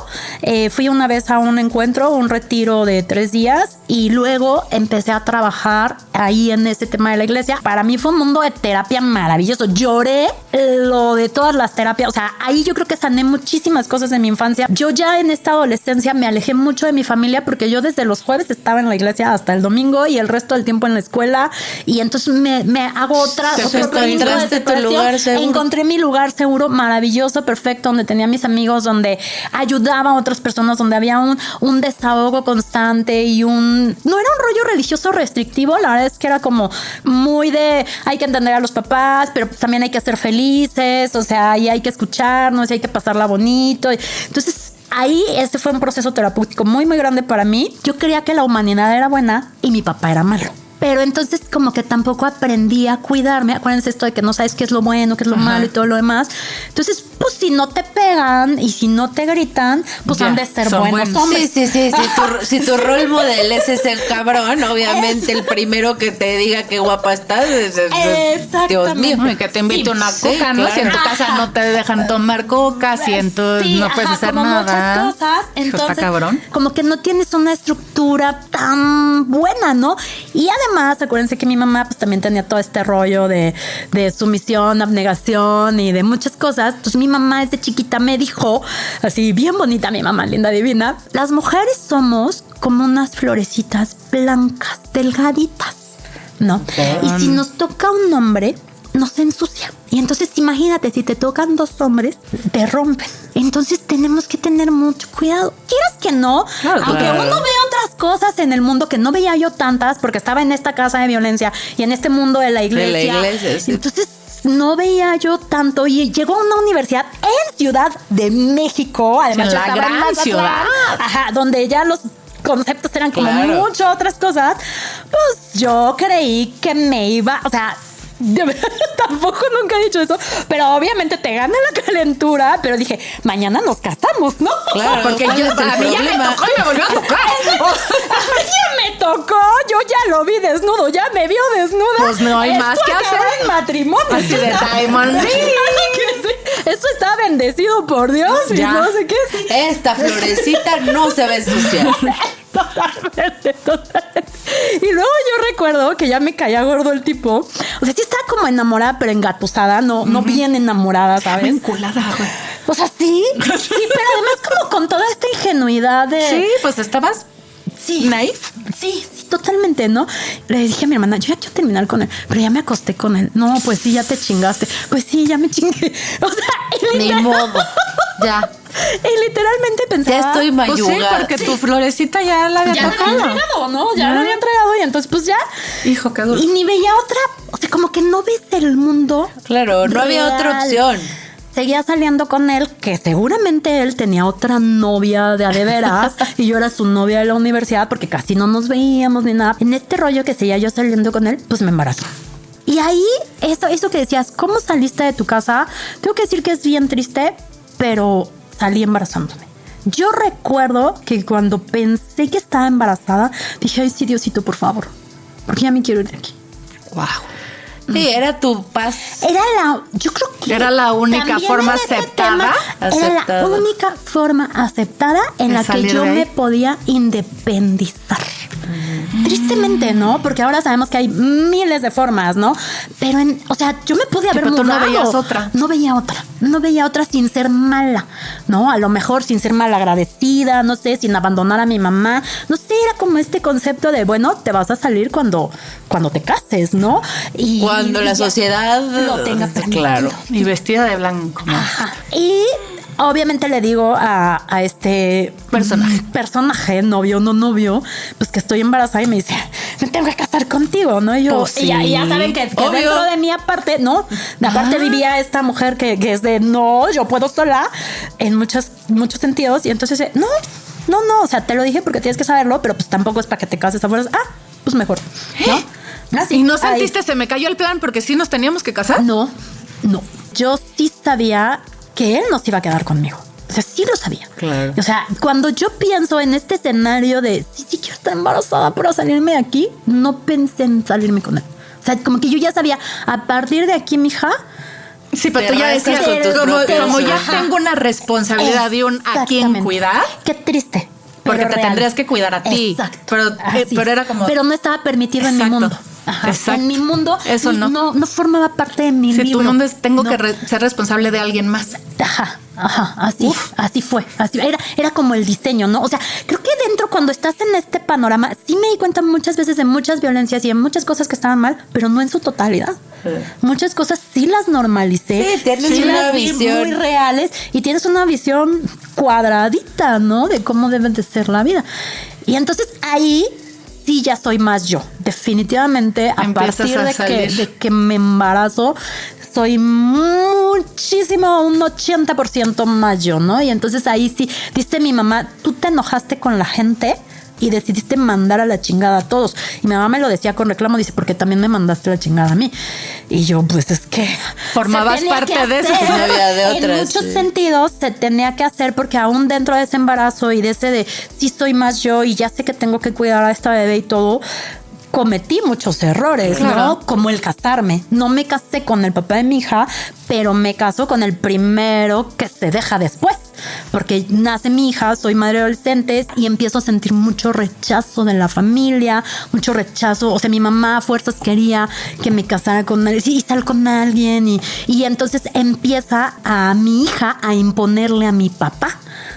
Fui una vez a un encuentro, un retiro de 3 días y luego empecé a trabajar ahí en ese tema de la iglesia. Para mí fue un mundo de terapia maravilloso. Lloré lo de todas las terapias. O sea, ahí yo creo que sané muchísimas cosas de mi infancia. Yo ya en esta adolescencia me alejé mucho de mi familia porque yo desde los jueves estaba en la iglesia hasta el domingo y el resto del tiempo en la escuela. Y entonces me hago otra encontraste tu lugar seguro. Encontré mi lugar seguro, maravilloso, perfecto, donde tenía mis amigos, donde ayudaba a otras personas, donde había un desahogo constante y no era un rollo religioso restrictivo. La verdad es que era como muy de hay que entender a los papás, pero también hay que ser felices, o sea, y hay que escucharnos y hay que pasarla bonito. Entonces ahí este fue un proceso terapéutico muy, muy grande para mí. Yo creía que la humanidad era buena y mi papá era malo. Pero entonces como que tampoco aprendí a cuidarme. Acuérdense esto de que no sabes qué es lo bueno, qué es lo malo y todo lo demás. Entonces, pues si no te pegan y si no te gritan, pues han de ser buenos hombres. Sí. Si tu rol model es ese cabrón, obviamente el primero que te diga qué guapa estás es Dios mío. Y que te invite una coca, ¿no? Claro. Si en tu casa no te dejan tomar coca, si entonces no puedes hacer como nada. muchas cosas. Entonces, está cabrón. Como que no tienes una estructura tan buena, ¿no? Y además, acuérdense que mi mamá pues también tenía todo este rollo de sumisión, abnegación y de muchas cosas. Entonces mi mamá desde chiquita me dijo, así bien bonita, mi mamá linda, divina, las mujeres somos como unas florecitas blancas, delgaditas, ¿no? Y si nos toca un hombre, nos ensucia. Y entonces imagínate, si te tocan dos hombres, te rompen. Entonces tenemos que tener mucho cuidado. Quieras que no, aunque uno ve otras cosas en el mundo que no veía yo tantas, porque estaba en esta casa de violencia y en este mundo de la iglesia. Sí. Entonces no veía yo tanto y llegó a una universidad en Ciudad de México, además En la gran ciudad. donde ya los conceptos eran como mucho otras cosas. Pues yo creí que me iba, o sea, tampoco nunca he dicho eso, pero obviamente te gana la calentura, pero dije, mañana nos casamos, ¿no? Claro, porque ¿cuál es el a mí ya me problema? tocó y me volvió a tocar. A mí ya me tocó, yo ya lo vi desnudo, ya me vio desnuda. Pues no hay más que acaba hacer. en matrimonio. Así de Diamond Ring. Esto está bendecido por Dios y no sé qué. Esta florecita no se va a ensuciar. Totalmente. Y luego yo recuerdo que ya me caía gordo el tipo. O sea, sí estaba como enamorada, pero engatusada, no bien enamorada, ¿sabes? Vinculada, güey. O sea, sí, pero además como con toda esta ingenuidad de... Sí, pues estabas naif. Sí, totalmente, ¿no? Le dije a mi hermana, yo ya quiero terminar con él, pero ya me acosté con él. No, pues sí, ya te chingaste. Pues sí, ya me chingué. O sea, Ni modo. Ya. Y literalmente pensaba... Ya estoy Pues sí, mayugada. porque tu florecita ya la había Ya lo había tocado. entregado, ¿no? Ya lo había entregado y entonces pues ya... Hijo, qué duro. Y ni veía otra... O sea, como que no ves el mundo... Claro, no había otra real. opción. Seguía saliendo con él, que seguramente él tenía otra novia de a de veras y yo era su novia de la universidad porque casi no nos veíamos ni nada. En este rollo que seguía yo saliendo con él, pues me embarazó. Y ahí, eso que decías, ¿cómo saliste de tu casa? Tengo que decir que es bien triste, pero salí embarazándome. Yo recuerdo que cuando pensé que estaba embarazada, dije, ay, sí, Diosito, por favor, porque ya me quiero ir de aquí. Wow. Sí, era tu paz. Yo creo que Era la única también forma en este aceptada. tema, era la única forma aceptada en De la que salir yo de ahí. me podía independizar. Tristemente, ¿no? Porque ahora sabemos que hay miles de formas, ¿no? Pero, o sea, yo me pude haber pero tú no mudado. veías otra. No veía otra sin ser mala, ¿no? A lo mejor sin ser malagradecida, no sé, sin abandonar a mi mamá. No sé, era como este concepto de, bueno, te vas a salir cuando te cases, ¿no? Y Cuando la ya sociedad lo tenga permitido. Claro. Y vestida de blanco. ¿no? Ajá. Y obviamente le digo a este personaje, novio o no novio, pues que estoy embarazada y me dice, me tengo que casar contigo, ¿no? Y yo, Pues sí. y ya saben que Obvio. dentro de mí aparte, ¿no? Aparte vivía esta mujer que es de, no, yo puedo sola en muchos sentidos. Y entonces, no, o sea, te lo dije porque tienes que saberlo, pero pues tampoco es para que te cases a fuerzas. Pues mejor, ¿no? Así, ¿Y no ahí. sentiste se me cayó el plan porque sí nos teníamos que casar? No. Yo sí sabía que él no se iba a quedar conmigo. O sea, sí lo sabía. Claro. O sea, cuando yo pienso en este escenario de sí quiero estar embarazada para salirme de aquí, no pensé en salirme con él. O sea, como que yo ya sabía, a partir de aquí, mija. Sí, pero Te tú ya rascas decías, con tus como propios, ya ajá. tengo una responsabilidad de un a quien Exactamente. cuidar, Qué triste. porque pero te real. tendrías que cuidar a ti. Exacto. Pero Así pero es. era como... Pero no estaba permitido en mi Exacto. mundo. Ajá. Exacto. En mi mundo Eso no. no formaba parte de mi Si libro. tu mundo tengo No. que ser responsable de alguien más. Ajá, así fue. Era como el diseño, ¿no? O sea, creo que dentro, cuando estás en este panorama, sí me di cuenta muchas veces de muchas violencias y de muchas cosas que estaban mal, pero no en su totalidad. Muchas cosas sí las normalicé. Sí, tienes sí una las vi visión muy reales y tienes una visión cuadradita, ¿no? De cómo debe de ser la vida. Y entonces ahí sí ya soy más yo. Definitivamente, a Empiezas partir a de salir. que me embarazo, soy muchísimo, un 80% más yo, ¿no? Y entonces ahí sí, dice mi mamá, tú te enojaste con la gente y decidiste mandar a la chingada a todos. Y mi mamá me lo decía con reclamo, dice, porque también me mandaste a la chingada a mí. Y yo, pues es que Formabas se tenía parte que de eso. hacer. No había de otra, En muchos sí. sentidos se tenía que hacer, porque aún dentro de ese embarazo y de ese de sí soy más yo y ya sé que tengo que cuidar a esta bebé y todo, cometí muchos errores, Claro. ¿no? Como el casarme. No me casé con el papá de mi hija, pero me caso con el primero que se deja después. Porque nace mi hija, soy madre de adolescentes y empiezo a sentir mucho rechazo de la familia, mucho rechazo. O sea, mi mamá a fuerzas quería que me casara con él y sal con alguien. Y entonces empieza a mi hija a imponerle a mi papá.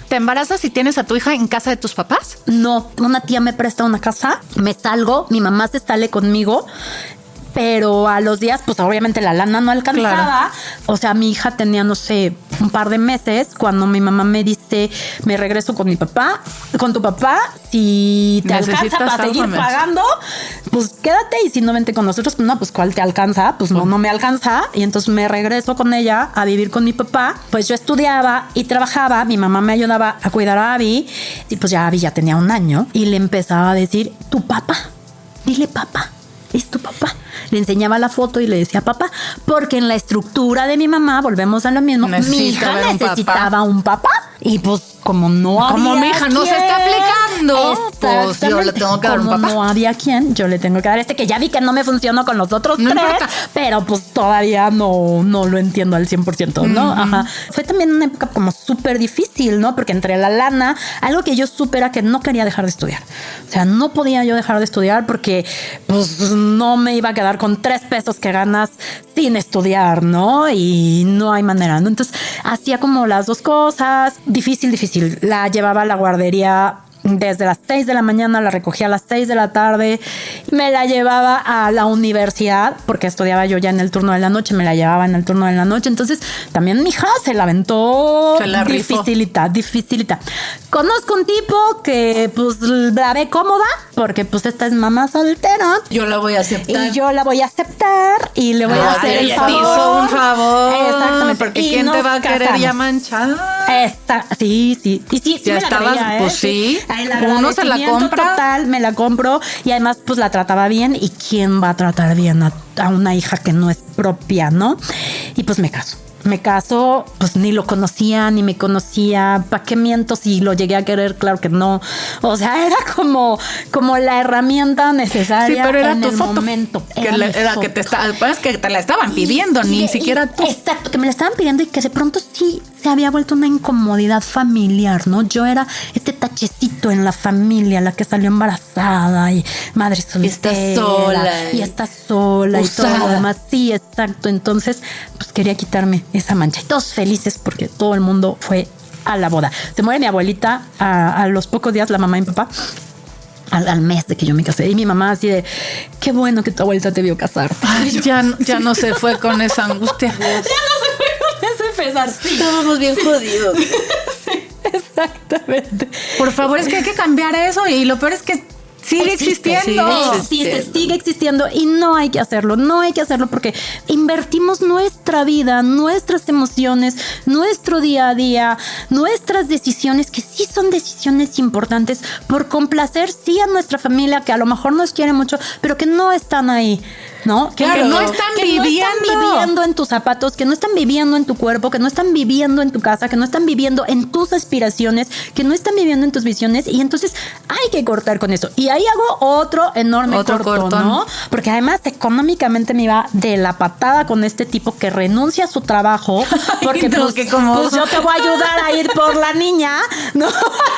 ¿Te embarazas y tienes a tu hija en casa de tus papás? No, una tía me presta una casa, me salgo, mi mamá se sale conmigo, pero a los días, pues obviamente la lana no alcanzaba. Claro. O sea, mi hija tenía, no sé, un par de meses cuando mi mamá me dice, me regreso con mi papá, con tu papá, si te alcanza Necesitas para algo seguir más. pagando, pues quédate, y si no vente con nosotros, pues no, pues ¿cuál te alcanza? Pues no me alcanza. Y entonces me regreso con ella a vivir con mi papá. Pues yo estudiaba y trabajaba, mi mamá me ayudaba a cuidar a Abby, y pues ya Abby ya tenía 1 año, y le empezaba a decir, tu papá, dile papá, es tu papá. Le enseñaba la foto y le decía papá, porque en la estructura de mi mamá, volvemos a lo mismo, mi Necesita hija ver un necesitaba un papá. Y pues como no Como había mi hija no se quien, está aplicando, pues yo le exactamente, tengo que dar un como papá. no había quien, yo le tengo que dar que ya vi que no me funcionó con los otros No 3, importa. pero pues todavía no lo entiendo al 100%, ¿no? Ajá. Fue también una época como súper difícil, ¿no? Porque entre la lana, algo que yo supe era que no quería dejar de estudiar. O sea, no podía yo dejar de estudiar porque pues no me iba a quedar con 3 pesos que ganas sin estudiar, ¿no? Y no hay manera, ¿no? Entonces hacía como las dos cosas. Difícil. La llevaba a la guardería desde las 6 de la mañana, la recogía a las 6 de la tarde, me la llevaba a la universidad, porque estudiaba yo ya en el turno de la noche, me la llevaba en el turno de la noche. Entonces también mi hija se la aventó, Se la rifó. dificilita. Conozco un tipo que pues la ve cómoda, porque pues esta es mamá soltera, Yo la voy a aceptar. y yo la voy a aceptar y le voy a hacer el ella favor. te hizo un favor. Exactamente. Porque Y ¿quién te nos va a querer casamos. ya manchar? Sí. Y sí, Ya me la estabas, creía, pues sí. El Uno se la agradecimiento compra. total, me la compro y además pues la trataba bien. ¿Y quién va a tratar bien a una hija que no es propia, no? Y pues me caso, pues ni lo conocía, ni me conocía. ¿Para qué miento si lo llegué a querer? Claro que no. O sea, era como la herramienta necesaria. Sí, pero era en tu el foto. momento. Que Era mi era que foto. pues que te la estaban pidiendo, ni siquiera tú. Exacto, que me la estaban pidiendo y que de pronto sí se había vuelto una incomodidad familiar, ¿no? Yo era este tachecito en la familia, la que salió embarazada y madre soltera. Y está sola y todo lo Usada. demás. Sí, exacto. Entonces, pues quería quitarme esa mancha. Y todos felices porque todo el mundo fue a la boda. Se muere mi abuelita a los pocos días, la mamá y mi papá. Al mes de que yo me casé. Y mi mamá así de, qué bueno que tu abuelita te vio casarte. Ay, ya no se fue con esa angustia. Ese pesar, sí. Estábamos bien jodidos. Exactamente. Por favor, es que hay que cambiar eso. Y lo peor es que sigue existiendo. Sigue existiendo y no hay que hacerlo. No hay que hacerlo porque invertimos nuestra vida, nuestras emociones, nuestro día a día, nuestras decisiones, que sí son decisiones importantes, por complacer sí a nuestra familia, que a lo mejor nos quiere mucho, pero que no están ahí ¿no? Que no están viviendo en tus zapatos, que no están viviendo en tu cuerpo, que no están viviendo en tu casa, que no están viviendo en tus aspiraciones, que no están viviendo en tus visiones. Y entonces hay que cortar con eso. Y ahí hago otro enorme cortón, ¿no? Porque además económicamente me iba de la patada con este tipo que renuncia a su trabajo porque no, pues yo te voy a ayudar a ir por la niña, ¿no?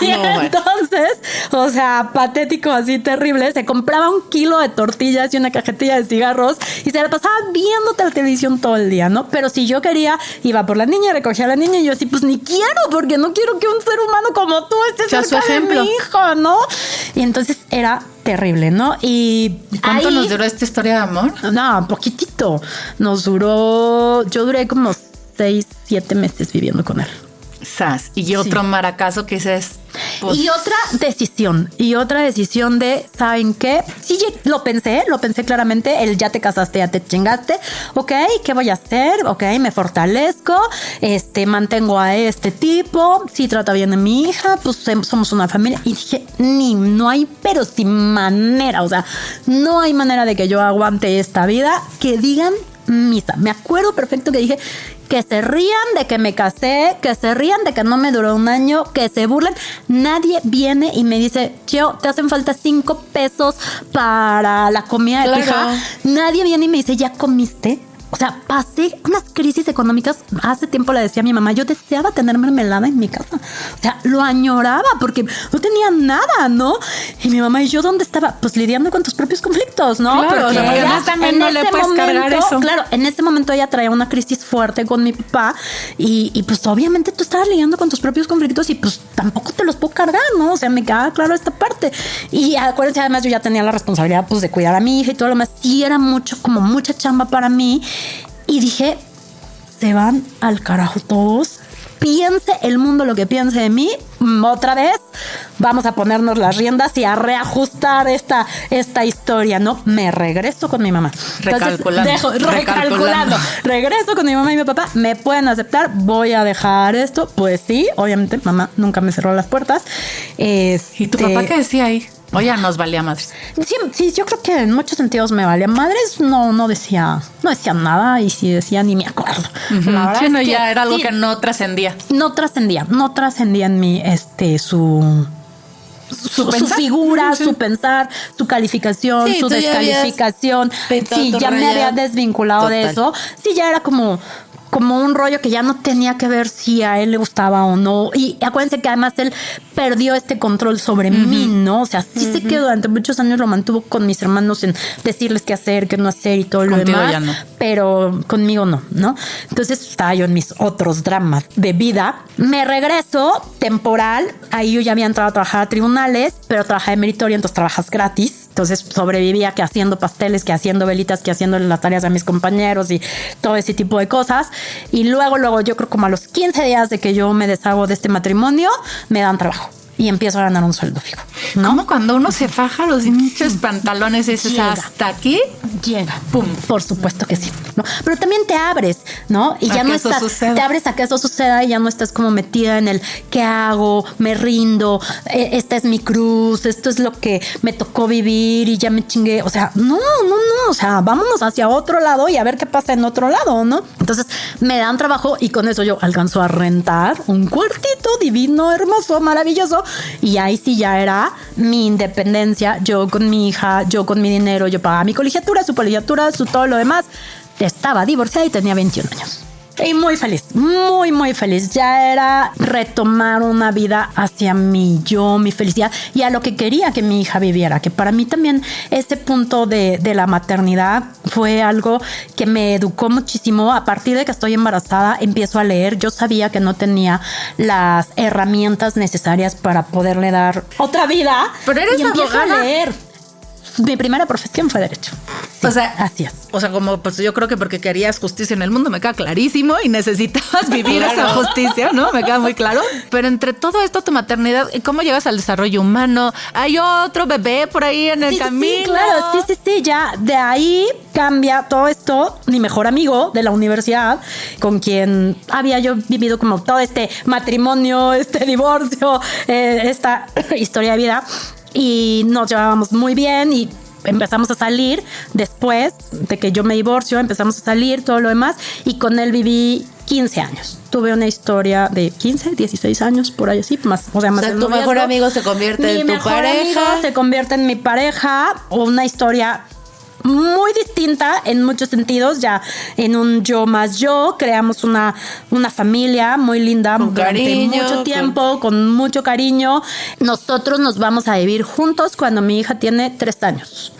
Y entonces, o sea, patético, así terrible, se compraba 1 kilo de tortillas y una cajetilla de cigarros y se la pasaba viendo la televisión todo el día, ¿no? Pero si yo quería, iba por la niña, recogía a la niña y yo así, pues ni quiero, porque no quiero que un ser humano como tú esté cerca de mi hijo, ¿no? Y entonces era terrible, ¿no? Y ¿cuánto nos duró esta historia de amor? No, poquitito. Yo duré como 6, 7 meses viviendo con él. Sas. Y otro maracazo que dices... Pues... Y otra decisión de, ¿saben qué? Sí, lo pensé claramente, el ya te casaste, ya te chingaste, ok, ¿qué voy a hacer? Ok, me fortalezco, mantengo a este tipo, sí trata bien a mi hija, pues somos una familia. Y dije, no hay, pero sin manera, o sea, no hay manera de que yo aguante esta vida, que digan misa. Me acuerdo perfecto que dije que se rían de que me casé, que se rían de que no me duró 1 año, que se burlen. Nadie viene y me dice, Chio, te hacen falta 5 pesos para la comida de tu hija. Nadie viene y me dice, ¿ya comiste? O sea, pasé unas crisis económicas. Hace tiempo le decía a mi mamá, yo deseaba tener mermelada en mi casa. O sea, lo añoraba porque no tenía nada, ¿no? Y mi mamá, ¿y yo dónde estaba? Pues lidiando con tus propios conflictos, ¿no? Claro, porque además también no le puedes cargar eso. Claro, en ese momento ella traía una crisis fuerte con mi papá y pues obviamente tú estabas lidiando con tus propios conflictos y pues tampoco te los puedo cargar, ¿no? O sea, me quedaba claro esta parte. Y acuérdense, además yo ya tenía la responsabilidad pues de cuidar a mi hija y todo lo demás. Sí era mucha chamba para mí. Y dije, se van al carajo todos. Piense el mundo lo que piense de mí. Otra vez vamos a ponernos las riendas y a reajustar esta historia, ¿no? Me regreso con mi mamá. Recalculando. Regreso con mi mamá y mi papá. ¿Me pueden aceptar? Voy a dejar esto. Pues sí, obviamente mamá nunca me cerró las puertas. ¿Y tu papá qué decía ahí? O ya nos valía madres. Sí, yo creo que en muchos sentidos me valía madres. No decía nada, y si decía ni me acuerdo. La verdad es que ya era algo que no trascendía. No trascendía en mí su figura, su pensar, su calificación, su descalificación. Sí, ya me había desvinculado de eso. Sí, ya era como un rollo que ya no tenía que ver si a él le gustaba o no. Y acuérdense que además él perdió este control sobre mí, ¿no? O sea, sí sé que durante muchos años lo mantuvo con mis hermanos en decirles qué hacer, qué no hacer y todo lo demás. Ya no. Pero conmigo no. Entonces estaba yo en mis otros dramas de vida. Me regreso temporal. Ahí yo ya había entrado a trabajar a tribunales, pero trabajaba de meritorio, entonces trabajas gratis. Entonces sobrevivía que haciendo pasteles, que haciendo velitas, que haciendo las tareas a mis compañeros y todo ese tipo de cosas. Y luego yo creo como a los 15 días de que yo me deshago de este matrimonio, me dan trabajo. Y empiezo a ganar un sueldo fijo, ¿no? Como cuando uno se faja los pinches pantalones y dices, ¿hasta aquí? Llega, pum, por supuesto que sí, ¿no? Pero también te abres, ¿no? Y ya no estás, te abres a que eso suceda y ya no estás como metida en el ¿qué hago? Me rindo, esta es mi cruz, esto es lo que me tocó vivir y ya me chingué. O sea, no, o sea, vámonos hacia otro lado y a ver qué pasa en otro lado, ¿no? Entonces me dan trabajo y con eso yo alcanzo a rentar un cuartito divino, hermoso, maravilloso. Y ahí sí ya era mi independencia, yo con mi hija, yo con mi dinero, yo pagaba mi colegiatura, su todo lo demás. Estaba divorciada y tenía 21 años. Y muy feliz, muy feliz. Ya era retomar una vida hacia mí, mi felicidad y a lo que quería que mi hija viviera. Que para mí también ese punto de la maternidad fue algo que me educó muchísimo. A partir de que estoy embarazada, empiezo a leer. Yo sabía que no tenía las herramientas necesarias para poderle dar otra vida. Pero eres abogada. A leer. Mi primera profesión fue derecho. Sí, o sea, así es. O sea, como pues yo creo que porque querías justicia en el mundo, me queda clarísimo, y necesitabas vivir esa justicia, ¿no? Me queda muy claro. Pero entre todo esto, tu maternidad, ¿cómo llegas al desarrollo humano? ¿Hay otro bebé por ahí en el camino? Sí, claro, sí. Ya de ahí cambia todo esto. Mi mejor amigo de la universidad, con quien había yo vivido como todo este matrimonio, este divorcio, esta historia de vida. Y nos llevábamos muy bien y empezamos a salir después de que yo me divorcio, empezamos a salir, todo lo demás, y con él viví 15 años. Tuve una historia de 15, 16 años, por ahí así, más, o sea, más tu mejor amigo se convierte en tu pareja. Mi mejor amigo se convierte en mi pareja, una historia muy distinta en muchos sentidos, ya en un yo más yo, creamos una familia muy linda con durante cariño, mucho tiempo, con mucho cariño. Nosotros nos vamos a vivir juntos cuando mi hija tiene 3 años.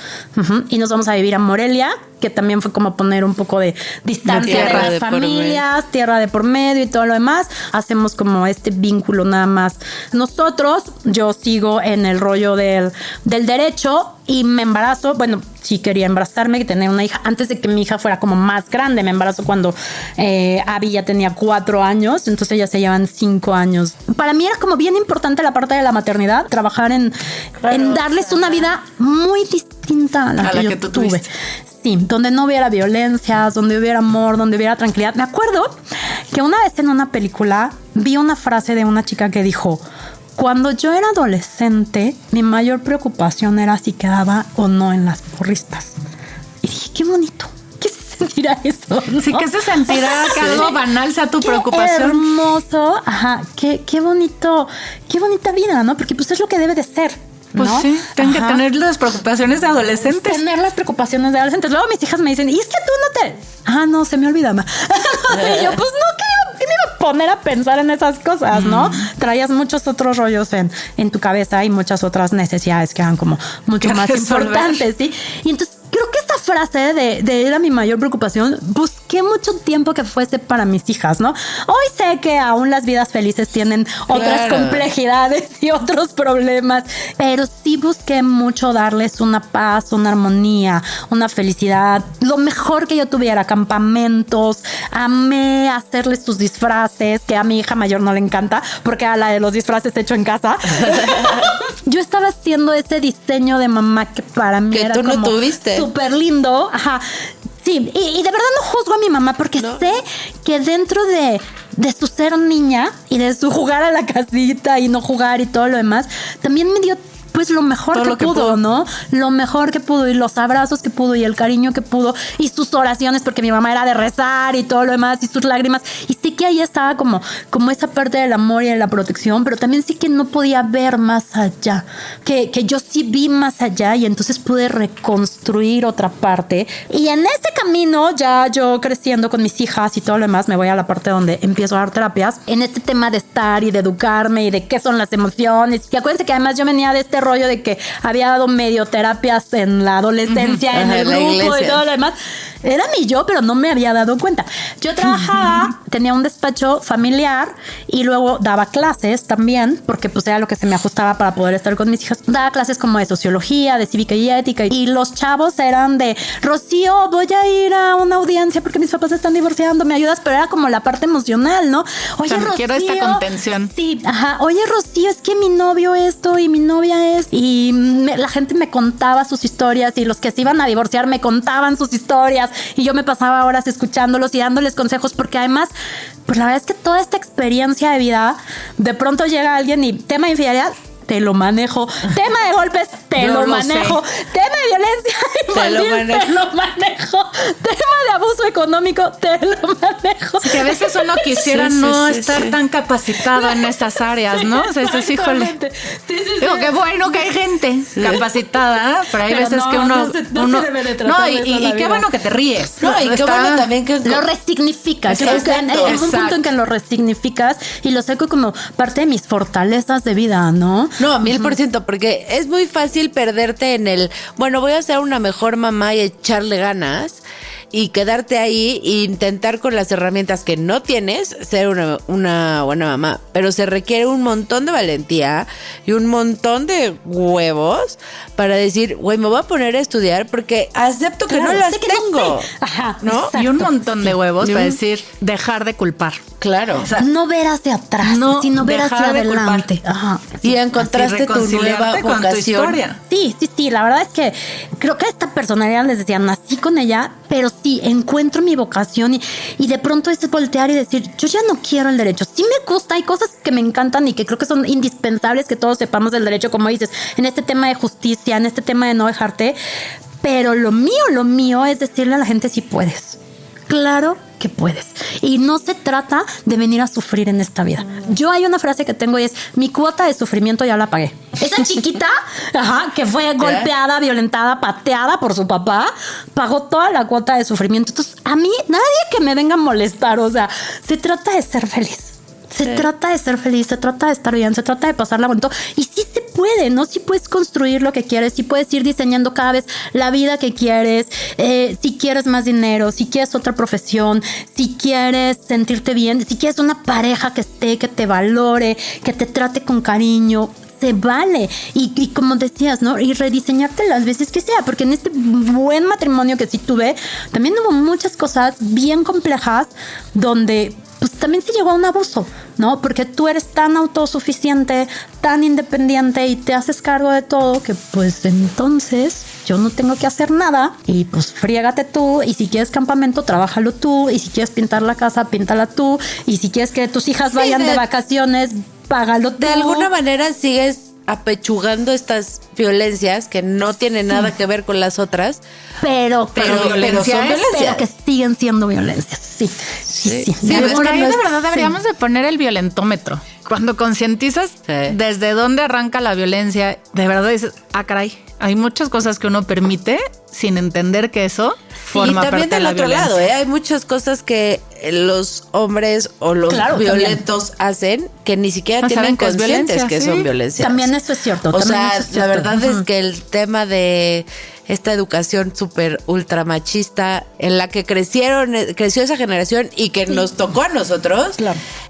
Y nos vamos a vivir a Morelia, que también fue como poner un poco de distancia de las familias, tierra de por medio y todo lo demás. Hacemos como este vínculo nada más. Nosotros, yo sigo en el rollo del derecho y me embarazo. Bueno, sí quería embarazarme y tener una hija antes de que mi hija fuera como más grande. Me embarazo cuando Abby ya tenía 4 años, entonces ya se llevan 5 años. Para mí era como bien importante la parte de la maternidad, trabajar en darles una vida muy distinta a la que yo tuve. Tuviste. Sí, donde no hubiera violencias, donde hubiera amor, donde hubiera tranquilidad. Me acuerdo que una vez en una película vi una frase de una chica que dijo: cuando yo era adolescente, mi mayor preocupación era si quedaba o no en las porristas. Y dije, qué bonito. ¿Qué se sentirá eso? ¿No? Sí, que se sentirá que algo banal sea tu preocupación. Qué hermoso. Ajá, qué bonito, qué bonita vida, ¿no? Porque pues es lo que debe de ser. Pues ¿no? Sí, tengo que tener las preocupaciones de adolescentes. Tener las preocupaciones de adolescentes. Luego mis hijas me dicen, ¿y es que tú no te...? Ah, no, se me olvida. Y yo, pues no, ¿qué me iba a poner a pensar en esas cosas, no? Traías muchos otros rollos en tu cabeza y muchas otras necesidades que eran como mucho más importantes, ¿sí? Y entonces creo que esta frase de era mi mayor preocupación, busqué mucho tiempo que fuese para mis hijas, ¿no? Hoy sé que aún las vidas felices tienen otras complejidades y otros problemas, pero sí busqué mucho darles una paz, una armonía, una felicidad, lo mejor que yo tuviera, campamentos, amé hacerles sus disfraces, que a mi hija mayor no le encanta, porque a la de los disfraces hecho en casa. Yo estaba haciendo ese diseño de mamá que para mí que era tú no como tuviste. Súper lindo. Ajá. Sí, y de verdad no juzgo a mi mamá porque sé que dentro de su ser niña y de su jugar a la casita y no jugar y todo lo demás, también me dio pues lo mejor que pudo, ¿no? Lo mejor que pudo y los abrazos que pudo y el cariño que pudo y sus oraciones, porque mi mamá era de rezar y todo lo demás y sus lágrimas. Y sí que ahí estaba como esa parte del amor y de la protección, pero también sí que no podía ver más allá, que yo sí vi más allá y entonces pude reconstruir otra parte. Y en este camino, ya yo creciendo con mis hijas y todo lo demás, me voy a la parte donde empiezo a dar terapias, en este tema de estar y de educarme y de qué son las emociones. Y acuérdense que además yo venía de este rollo de que había dado medio terapias en la adolescencia, en el grupo y todo lo demás. Era mi yo, pero no me había dado cuenta. Yo trabajaba, tenía un despacho familiar y luego daba clases también, porque pues era lo que se me ajustaba para poder estar con mis hijas. Daba clases como de sociología, de cívica y ética, y los chavos eran de, Rocío, voy a ir a una audiencia porque mis papás están divorciando, ¿me ayudas? Pero era como la parte emocional, ¿no? Oye, Rocío, quiero esta contención. Sí, ajá. Oye, Rocío, es que mi novio esto y mi novia es... Y la gente me contaba sus historias y los que se iban a divorciar me contaban sus historias y yo me pasaba horas escuchándolos y dándoles consejos, porque además, pues la verdad es que toda esta experiencia de vida, de pronto llega alguien y tema de infidelidad, te lo manejo. Tema de golpes, te lo manejo. Tema de violencia infantil, te lo manejo. Tema de abuso económico, te lo manejo. Que a veces uno quisiera estar tan capacitado en esas áreas, ¿no? O sea, eso es, híjole. Digo, qué bueno que hay gente capacitada, pero hay veces que uno... y qué bueno que te ríes. No, y qué bueno también que... Lo resignificas. Creo que en un punto en que lo resignificas y lo saco como parte de mis fortalezas de vida, ¿no? No, 1000%, porque es muy fácil perderte en el, bueno, voy a ser una mejor mamá y echarle ganas y quedarte ahí e intentar con las herramientas que no tienes ser una buena mamá. Pero se requiere un montón de valentía y un montón de huevos para decir, güey, me voy a poner a estudiar porque acepto que no las tengo. Ajá, ¿no? Exacto. Y un montón de huevos para decir, dejar de culpar. Claro. O sea, no ver hacia atrás, sino ver hacia adelante. Ajá. Y encontraste tu nueva vocación. Sí, la verdad es que creo que esta personalidad, les decía, nací con ella, pero sí, encuentro mi vocación y de pronto es voltear y decir, yo ya no quiero el derecho. Sí me gusta, hay cosas que me encantan y que creo que son indispensables que todos sepamos del derecho, como dices, en este tema de justicia, en este tema de no dejarte, pero lo mío es decirle a la gente si puedes. Claro que puedes. Y no se trata de venir a sufrir en esta vida. Yo hay una frase que tengo y es, mi cuota de sufrimiento ya la pagué. Esa chiquita, que fue golpeada, violentada, pateada por su papá, pagó toda la cuota de sufrimiento. Entonces, a mí, nadie que me venga a molestar. O sea, se trata de ser feliz. Se trata de ser feliz, se trata de estar bien, se trata de pasarla bonito. Y sí se puede, ¿no? Sí puedes construir lo que quieres, sí puedes ir diseñando cada vez la vida que quieres. Si quieres más dinero, si quieres otra profesión, si quieres sentirte bien, si quieres una pareja que esté, que te valore, que te trate con cariño. Se vale. Y como decías, ¿no? Y rediseñarte las veces que sea, porque en este buen matrimonio que sí tuve, también hubo muchas cosas bien complejas donde pues también se llegó a un abuso, ¿no? Porque tú eres tan autosuficiente, tan independiente y te haces cargo de todo que pues entonces yo no tengo que hacer nada y pues friégate tú, y si quieres campamento, trabájalo tú, y si quieres pintar la casa, píntala tú, y si quieres que tus hijas vayan de vacaciones, págalo tú. De alguna manera sigues apechugando estas violencias que no tienen nada que ver con las otras, pero son violencias. Pero que siguen siendo violencias. Sí. Por ahí de verdad deberíamos de poner el violentómetro. Cuando concientizas desde dónde arranca la violencia, de verdad dices, caray, hay muchas cosas que uno permite sin entender que eso forma parte de la violencia. Y también del otro lado, hay muchas cosas que los hombres o los violentos hacen que ni siquiera tienen conscientes que son violencias. También eso es cierto. O sea, la verdad es que el tema de esta educación súper ultra machista en la que creció esa generación y que nos tocó a nosotros,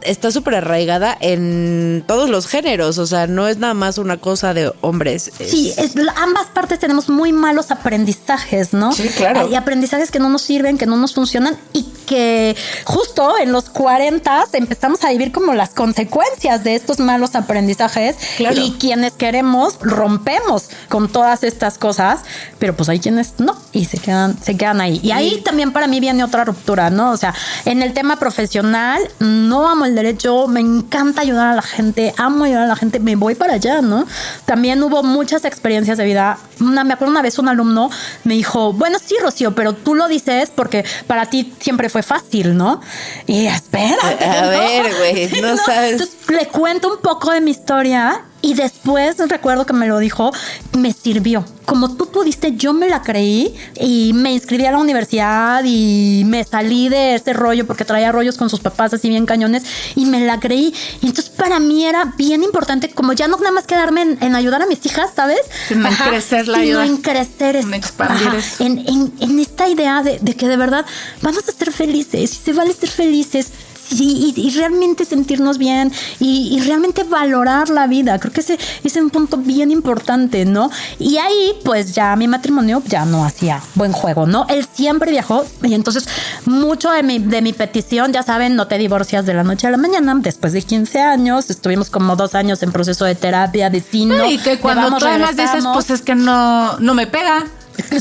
está súper arraigada en todos los géneros. O sea, no es nada más una cosa de hombres. Sí, ambas partes tenemos muy malos aprendizajes, ¿no? Sí, claro. Hay aprendizajes que no nos sirven, que no nos funcionan y que justo en los 40 empezamos a vivir como las consecuencias de estos malos aprendizajes. Claro. Y quienes queremos rompemos con todas estas cosas, pero pues hay quienes no y se quedan ahí. Y ahí también para mí viene otra ruptura, ¿no? O sea, en el tema profesional, no amo el derecho, me encanta ayudar a la gente, amo ayudar a la gente, me voy para allá, ¿no? También hubo muchas experiencias de vida. Me acuerdo una vez un alumno me dijo, bueno, sí, Rocío, pero tú lo dices porque para ti siempre fue fácil, ¿no? Y espérate. A ver, güey, sí, no sabes. Entonces le cuento un poco de mi historia y después recuerdo que me lo dijo, me sirvió. Como tú pudiste, yo me la creí y me inscribí a la universidad y me salí de ese rollo porque traía rollos con sus papás así bien cañones y me la creí. Y entonces para mí era bien importante como ya no nada más quedarme en ayudar a mis hijas, ¿sabes? Sino en crecer la ayuda. Sino en crecer esto. En expandir eso. En esta idea de que de verdad vamos a ser felices y se vale ser felices. Y realmente sentirnos bien y realmente valorar la vida. Creo que ese es un punto bien importante, ¿no? Y ahí, pues ya mi matrimonio ya no hacía buen juego, ¿no? Él siempre viajó y entonces mucho de mi petición, ya saben, no te divorcias de la noche a la mañana. Después de 15 años, estuvimos como 2 años en proceso de terapia, de cine. Y que cuando tú además dices, pues es que no me pega.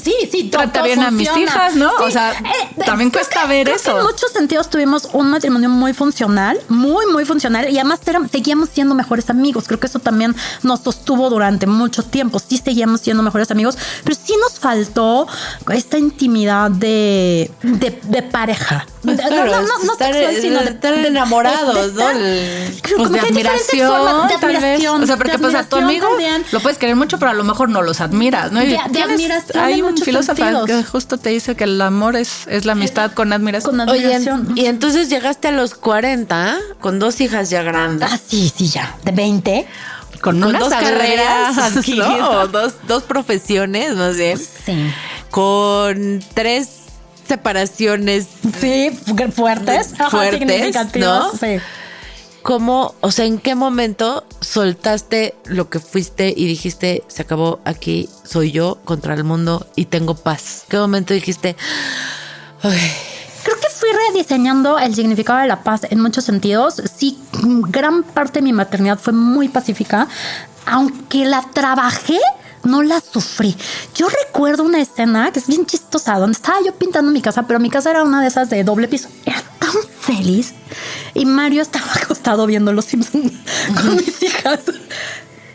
Sí, trata bien a mis hijas, ¿no? Sí. O sea, también cuesta ver eso. Creo que en muchos sentidos tuvimos un matrimonio muy funcional, muy funcional, y además seguíamos siendo mejores amigos. Creo que eso también nos sostuvo durante mucho tiempo. Sí seguíamos siendo mejores amigos, pero sí nos faltó esta intimidad de pareja. Claro, no sexual, sino de estar enamorados, ¿no? Pues de admiración, tal vez. O sea, porque pues a tu amigo también lo puedes querer mucho, pero a lo mejor no los admiras, ¿no? De admiración. Hay un filósofo que justo te dice que el amor es la amistad con admiración. Oye, y entonces llegaste a los 40 con 2 hijas ya grandes. Sí, ya. De 20. Con 2 carreras, ¿no? Dos profesiones, más bien. Sí. Con 3 separaciones. Sí, fuertes, ¿no? Sí. ¿Cómo, o sea, en qué momento soltaste lo que fuiste y dijiste, se acabó aquí, soy yo contra el mundo y tengo paz? ¿Qué momento dijiste? Creo que fui rediseñando el significado de la paz en muchos sentidos. Sí, gran parte de mi maternidad fue muy pacífica, aunque la trabajé no la sufrí. Yo recuerdo una escena que es bien chistosa, donde estaba yo pintando mi casa, pero mi casa era una de esas de doble piso. Era tan feliz. Y Mario estaba acostado viendo Los Simpsons con mis hijas.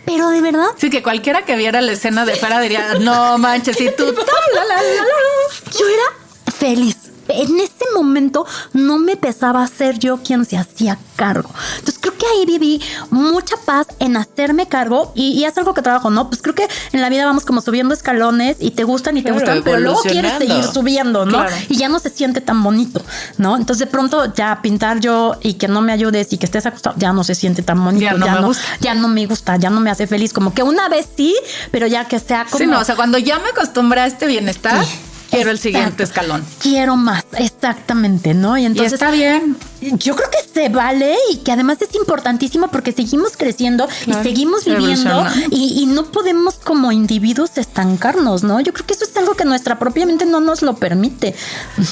Pero de verdad. Sí, que cualquiera que viera la escena de fuera diría, no manches, y tú. Yo era feliz. En ese momento no me pesaba ser yo quien se hacía cargo. Entonces creo que ahí viví mucha paz en hacerme cargo y es algo que trabajo, ¿no? Pues creo que en la vida vamos como subiendo escalones y te gustan y te gustan, pero luego quieres seguir subiendo, ¿no? Claro. Y ya no se siente tan bonito, ¿no? Entonces de pronto ya pintar yo y que no me ayudes y que estés acostado, ya no se siente tan bonito. Ya no me gusta, ya no me hace feliz. Como que una vez sí, pero ya que sea como... Sí, no, o sea, cuando ya me acostumbré a este bienestar... Sí. Quiero el siguiente escalón. Quiero más, exactamente, ¿no? Y entonces está bien. Yo creo que se vale y que además es importantísimo porque seguimos creciendo y seguimos viviendo y no podemos como individuos estancarnos, ¿no? Yo creo que eso es algo que nuestra propia mente no nos lo permite.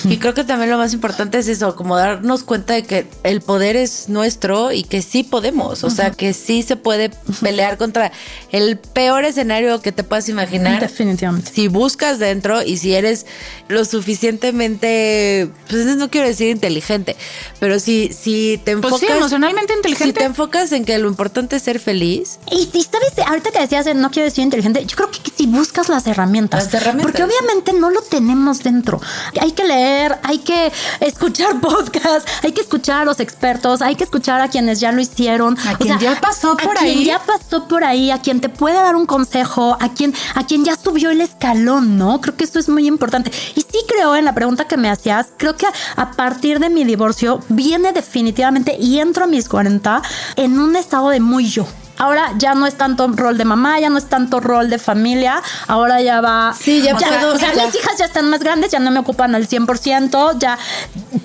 Y creo que también lo más importante es eso, como darnos cuenta de que el poder es nuestro y que sí podemos, o sea, que sí se puede pelear contra el peor escenario que te puedas imaginar. Definitivamente. Si buscas dentro y si eres lo suficientemente, pues no quiero decir inteligente, pero si te enfocas, pues sí, emocionalmente inteligente. Si te enfocas en que lo importante es ser feliz. Y sabes, ahorita que decías no quiero decir inteligente, yo creo que si buscas las herramientas, porque obviamente no lo tenemos dentro. Hay que leer, hay que escuchar podcasts, hay que escuchar a los expertos, hay que escuchar a quienes ya lo hicieron, a quien ya pasó por ahí, quien ya pasó por ahí, a quien te puede dar un consejo, a quien ya subió el escalón, ¿no? Creo que esto es muy importante. Y sí creo, en la pregunta que me hacías, creo que a partir de mi divorcio viene definitivamente, y entro a mis 40 en un estado de muy yo. Ahora ya no es tanto rol de mamá, ya no es tanto rol de familia, ahora ya va... Sí, ya puedo. O sea, mis hijas ya están más grandes, ya no me ocupan al 100%,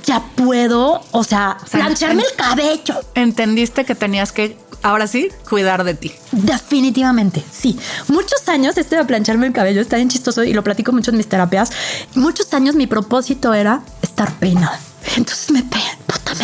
ya puedo, o sea, plancharme el cabello. Entendiste que tenías que, ahora sí, cuidar de ti. Definitivamente, sí. Muchos años de plancharme el cabello está bien chistoso y lo platico mucho en mis terapias. Muchos años mi propósito era estar peinada. Entonces me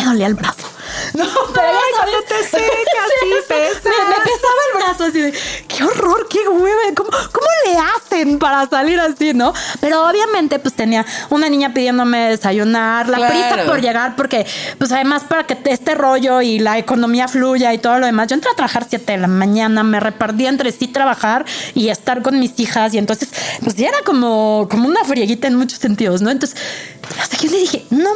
dolía el brazo. No, pero ya sabes, te secas, sí, pesa. Me pesaba el brazo así de, qué horror, qué hueva, ¿cómo le hacen para salir así, no? Pero obviamente pues tenía una niña pidiéndome desayunar, la prisa por llegar, porque pues además para que este rollo y la economía fluya y todo lo demás, yo entré a trabajar 7 de la mañana, me repartía entre sí trabajar y estar con mis hijas y entonces pues ya era como una frieguita en muchos sentidos, ¿no? Entonces hasta que yo le dije, no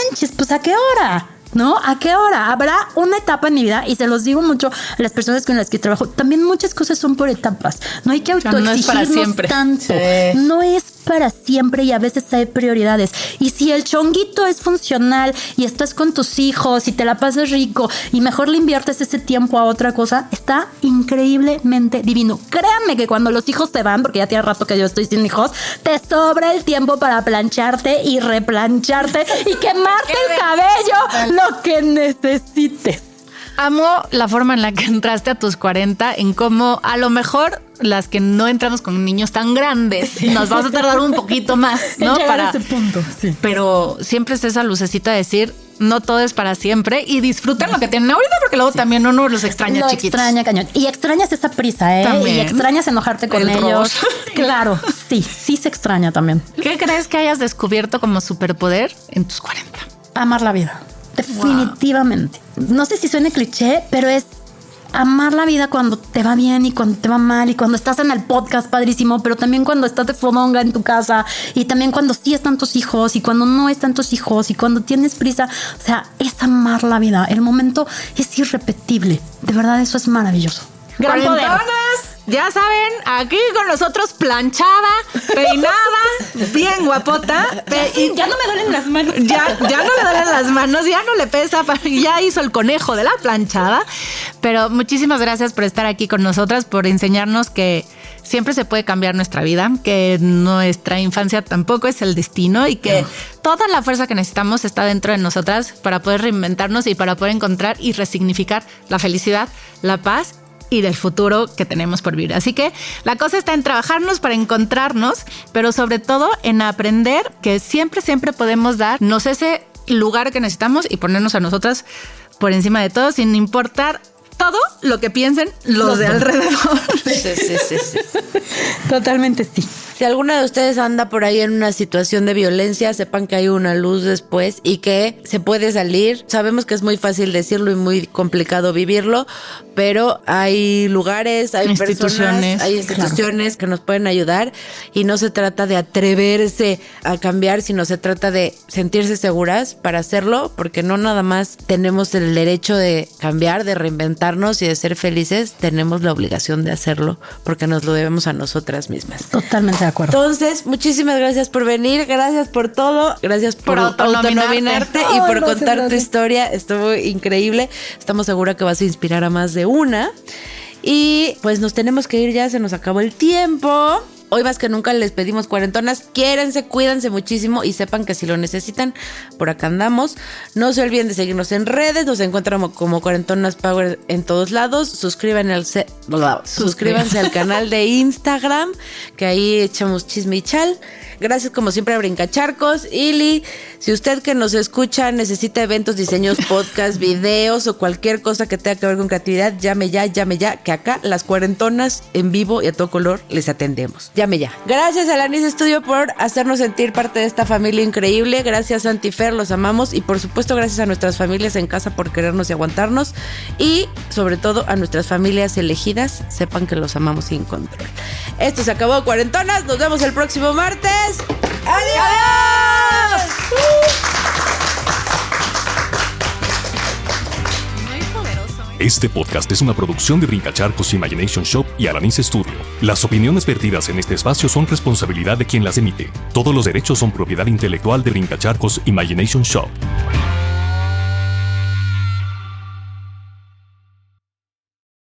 manches, pues ¿a qué hora? ¿No? ¿A qué hora? Habrá una etapa en mi vida y se los digo mucho a las personas con las que trabajo. También muchas cosas son por etapas. No hay que autoexigirnos tanto. Sí. No es para siempre y a veces hay prioridades. Y si el chonguito es funcional y estás con tus hijos y te la pasas rico y mejor le inviertes ese tiempo a otra cosa, está increíblemente divino. Créanme que cuando los hijos se van, porque ya tiene rato que yo estoy sin hijos, te sobra el tiempo para plancharte y replancharte y quemarte el cabello, lo que necesites. Amo la forma en la que entraste a tus 40, en cómo a lo mejor las que no entramos con niños tan grandes nos vamos a tardar un poquito más, ¿no? Para ese punto, sí. Pero siempre es esa lucecita de decir, no todo es para siempre y disfrutan lo que tienen ahorita, porque luego también uno los extraña chiquitos. Extraña cañón. Y extrañas esa prisa, ¿eh? También. Y extrañas enojarte con ellos. Claro, sí se extraña también. ¿Qué crees que hayas descubierto como superpoder en tus 40? Amar la vida. Definitivamente. Wow. No sé si suene cliché, pero es amar la vida cuando te va bien y cuando te va mal y cuando estás en el podcast padrísimo, pero también cuando estás de fodonga en tu casa y también cuando sí están tus hijos y cuando no están tus hijos y cuando tienes prisa. O sea, es amar la vida. El momento es irrepetible. De verdad, eso es maravilloso. Gran poder. Ya saben, aquí con nosotros planchada, peinada, bien guapota. Ya no me duelen las manos. Ya no le duelen las manos, ya no le pesa, ya hizo el conejo de la planchada. Pero muchísimas gracias por estar aquí con nosotras, por enseñarnos que siempre se puede cambiar nuestra vida, que nuestra infancia tampoco es el destino y que toda la fuerza que necesitamos está dentro de nosotras para poder reinventarnos y para poder encontrar y resignificar la felicidad, la paz y del futuro que tenemos por vivir. Así que la cosa está en trabajarnos para encontrarnos, pero sobre todo en aprender que siempre podemos darnos ese lugar que necesitamos y ponernos a nosotras por encima de todo, sin importar todo lo que piensen los de alrededor. Sí. Totalmente sí. Si alguna de ustedes anda por ahí en una situación de violencia, sepan que hay una luz después y que se puede salir. Sabemos que es muy fácil decirlo y muy complicado vivirlo, pero hay lugares, hay personas, hay instituciones que nos pueden ayudar, y no se trata de atreverse a cambiar, sino se trata de sentirse seguras para hacerlo, porque no nada más tenemos el derecho de cambiar, de reinventarnos y de ser felices, tenemos la obligación de hacerlo porque nos lo debemos a nosotras mismas. Totalmente de acuerdo. Entonces, muchísimas gracias por venir, gracias por todo, gracias por autonominarte y por contar tu historia. Estuvo increíble. Estamos seguros que vas a inspirar a más de una. Y pues nos tenemos que ir ya, se nos acabó el tiempo. Hoy más que nunca les pedimos cuarentonas, quiérense, cuídense muchísimo y sepan que si lo necesitan, por acá andamos. No se olviden de seguirnos en redes, nos encuentran como Cuarentonas Power en todos lados. Suscríbanse al canal de Instagram, que ahí echamos chisme y chal. Gracias como siempre a Brincacharcos. Ili, si usted que nos escucha necesita eventos, diseños, podcast, videos o cualquier cosa que tenga que ver con creatividad, llame ya, que acá las cuarentonas en vivo y a todo color les atendemos. Llame ya. Gracias a Lanis Studio por hacernos sentir parte de esta familia increíble. Gracias Santi y Fer, los amamos. Y por supuesto gracias a nuestras familias en casa por querernos y aguantarnos. Y sobre todo a nuestras familias elegidas, sepan que los amamos sin control. Esto se acabó, cuarentonas. Nos vemos el próximo martes. ¡Adiós! Este podcast es una producción de Brincacharcos Imagination Shop y Alanis Studio. Las opiniones vertidas en este espacio son responsabilidad de quien las emite. Todos los derechos son propiedad intelectual de Brincacharcos Imagination Shop.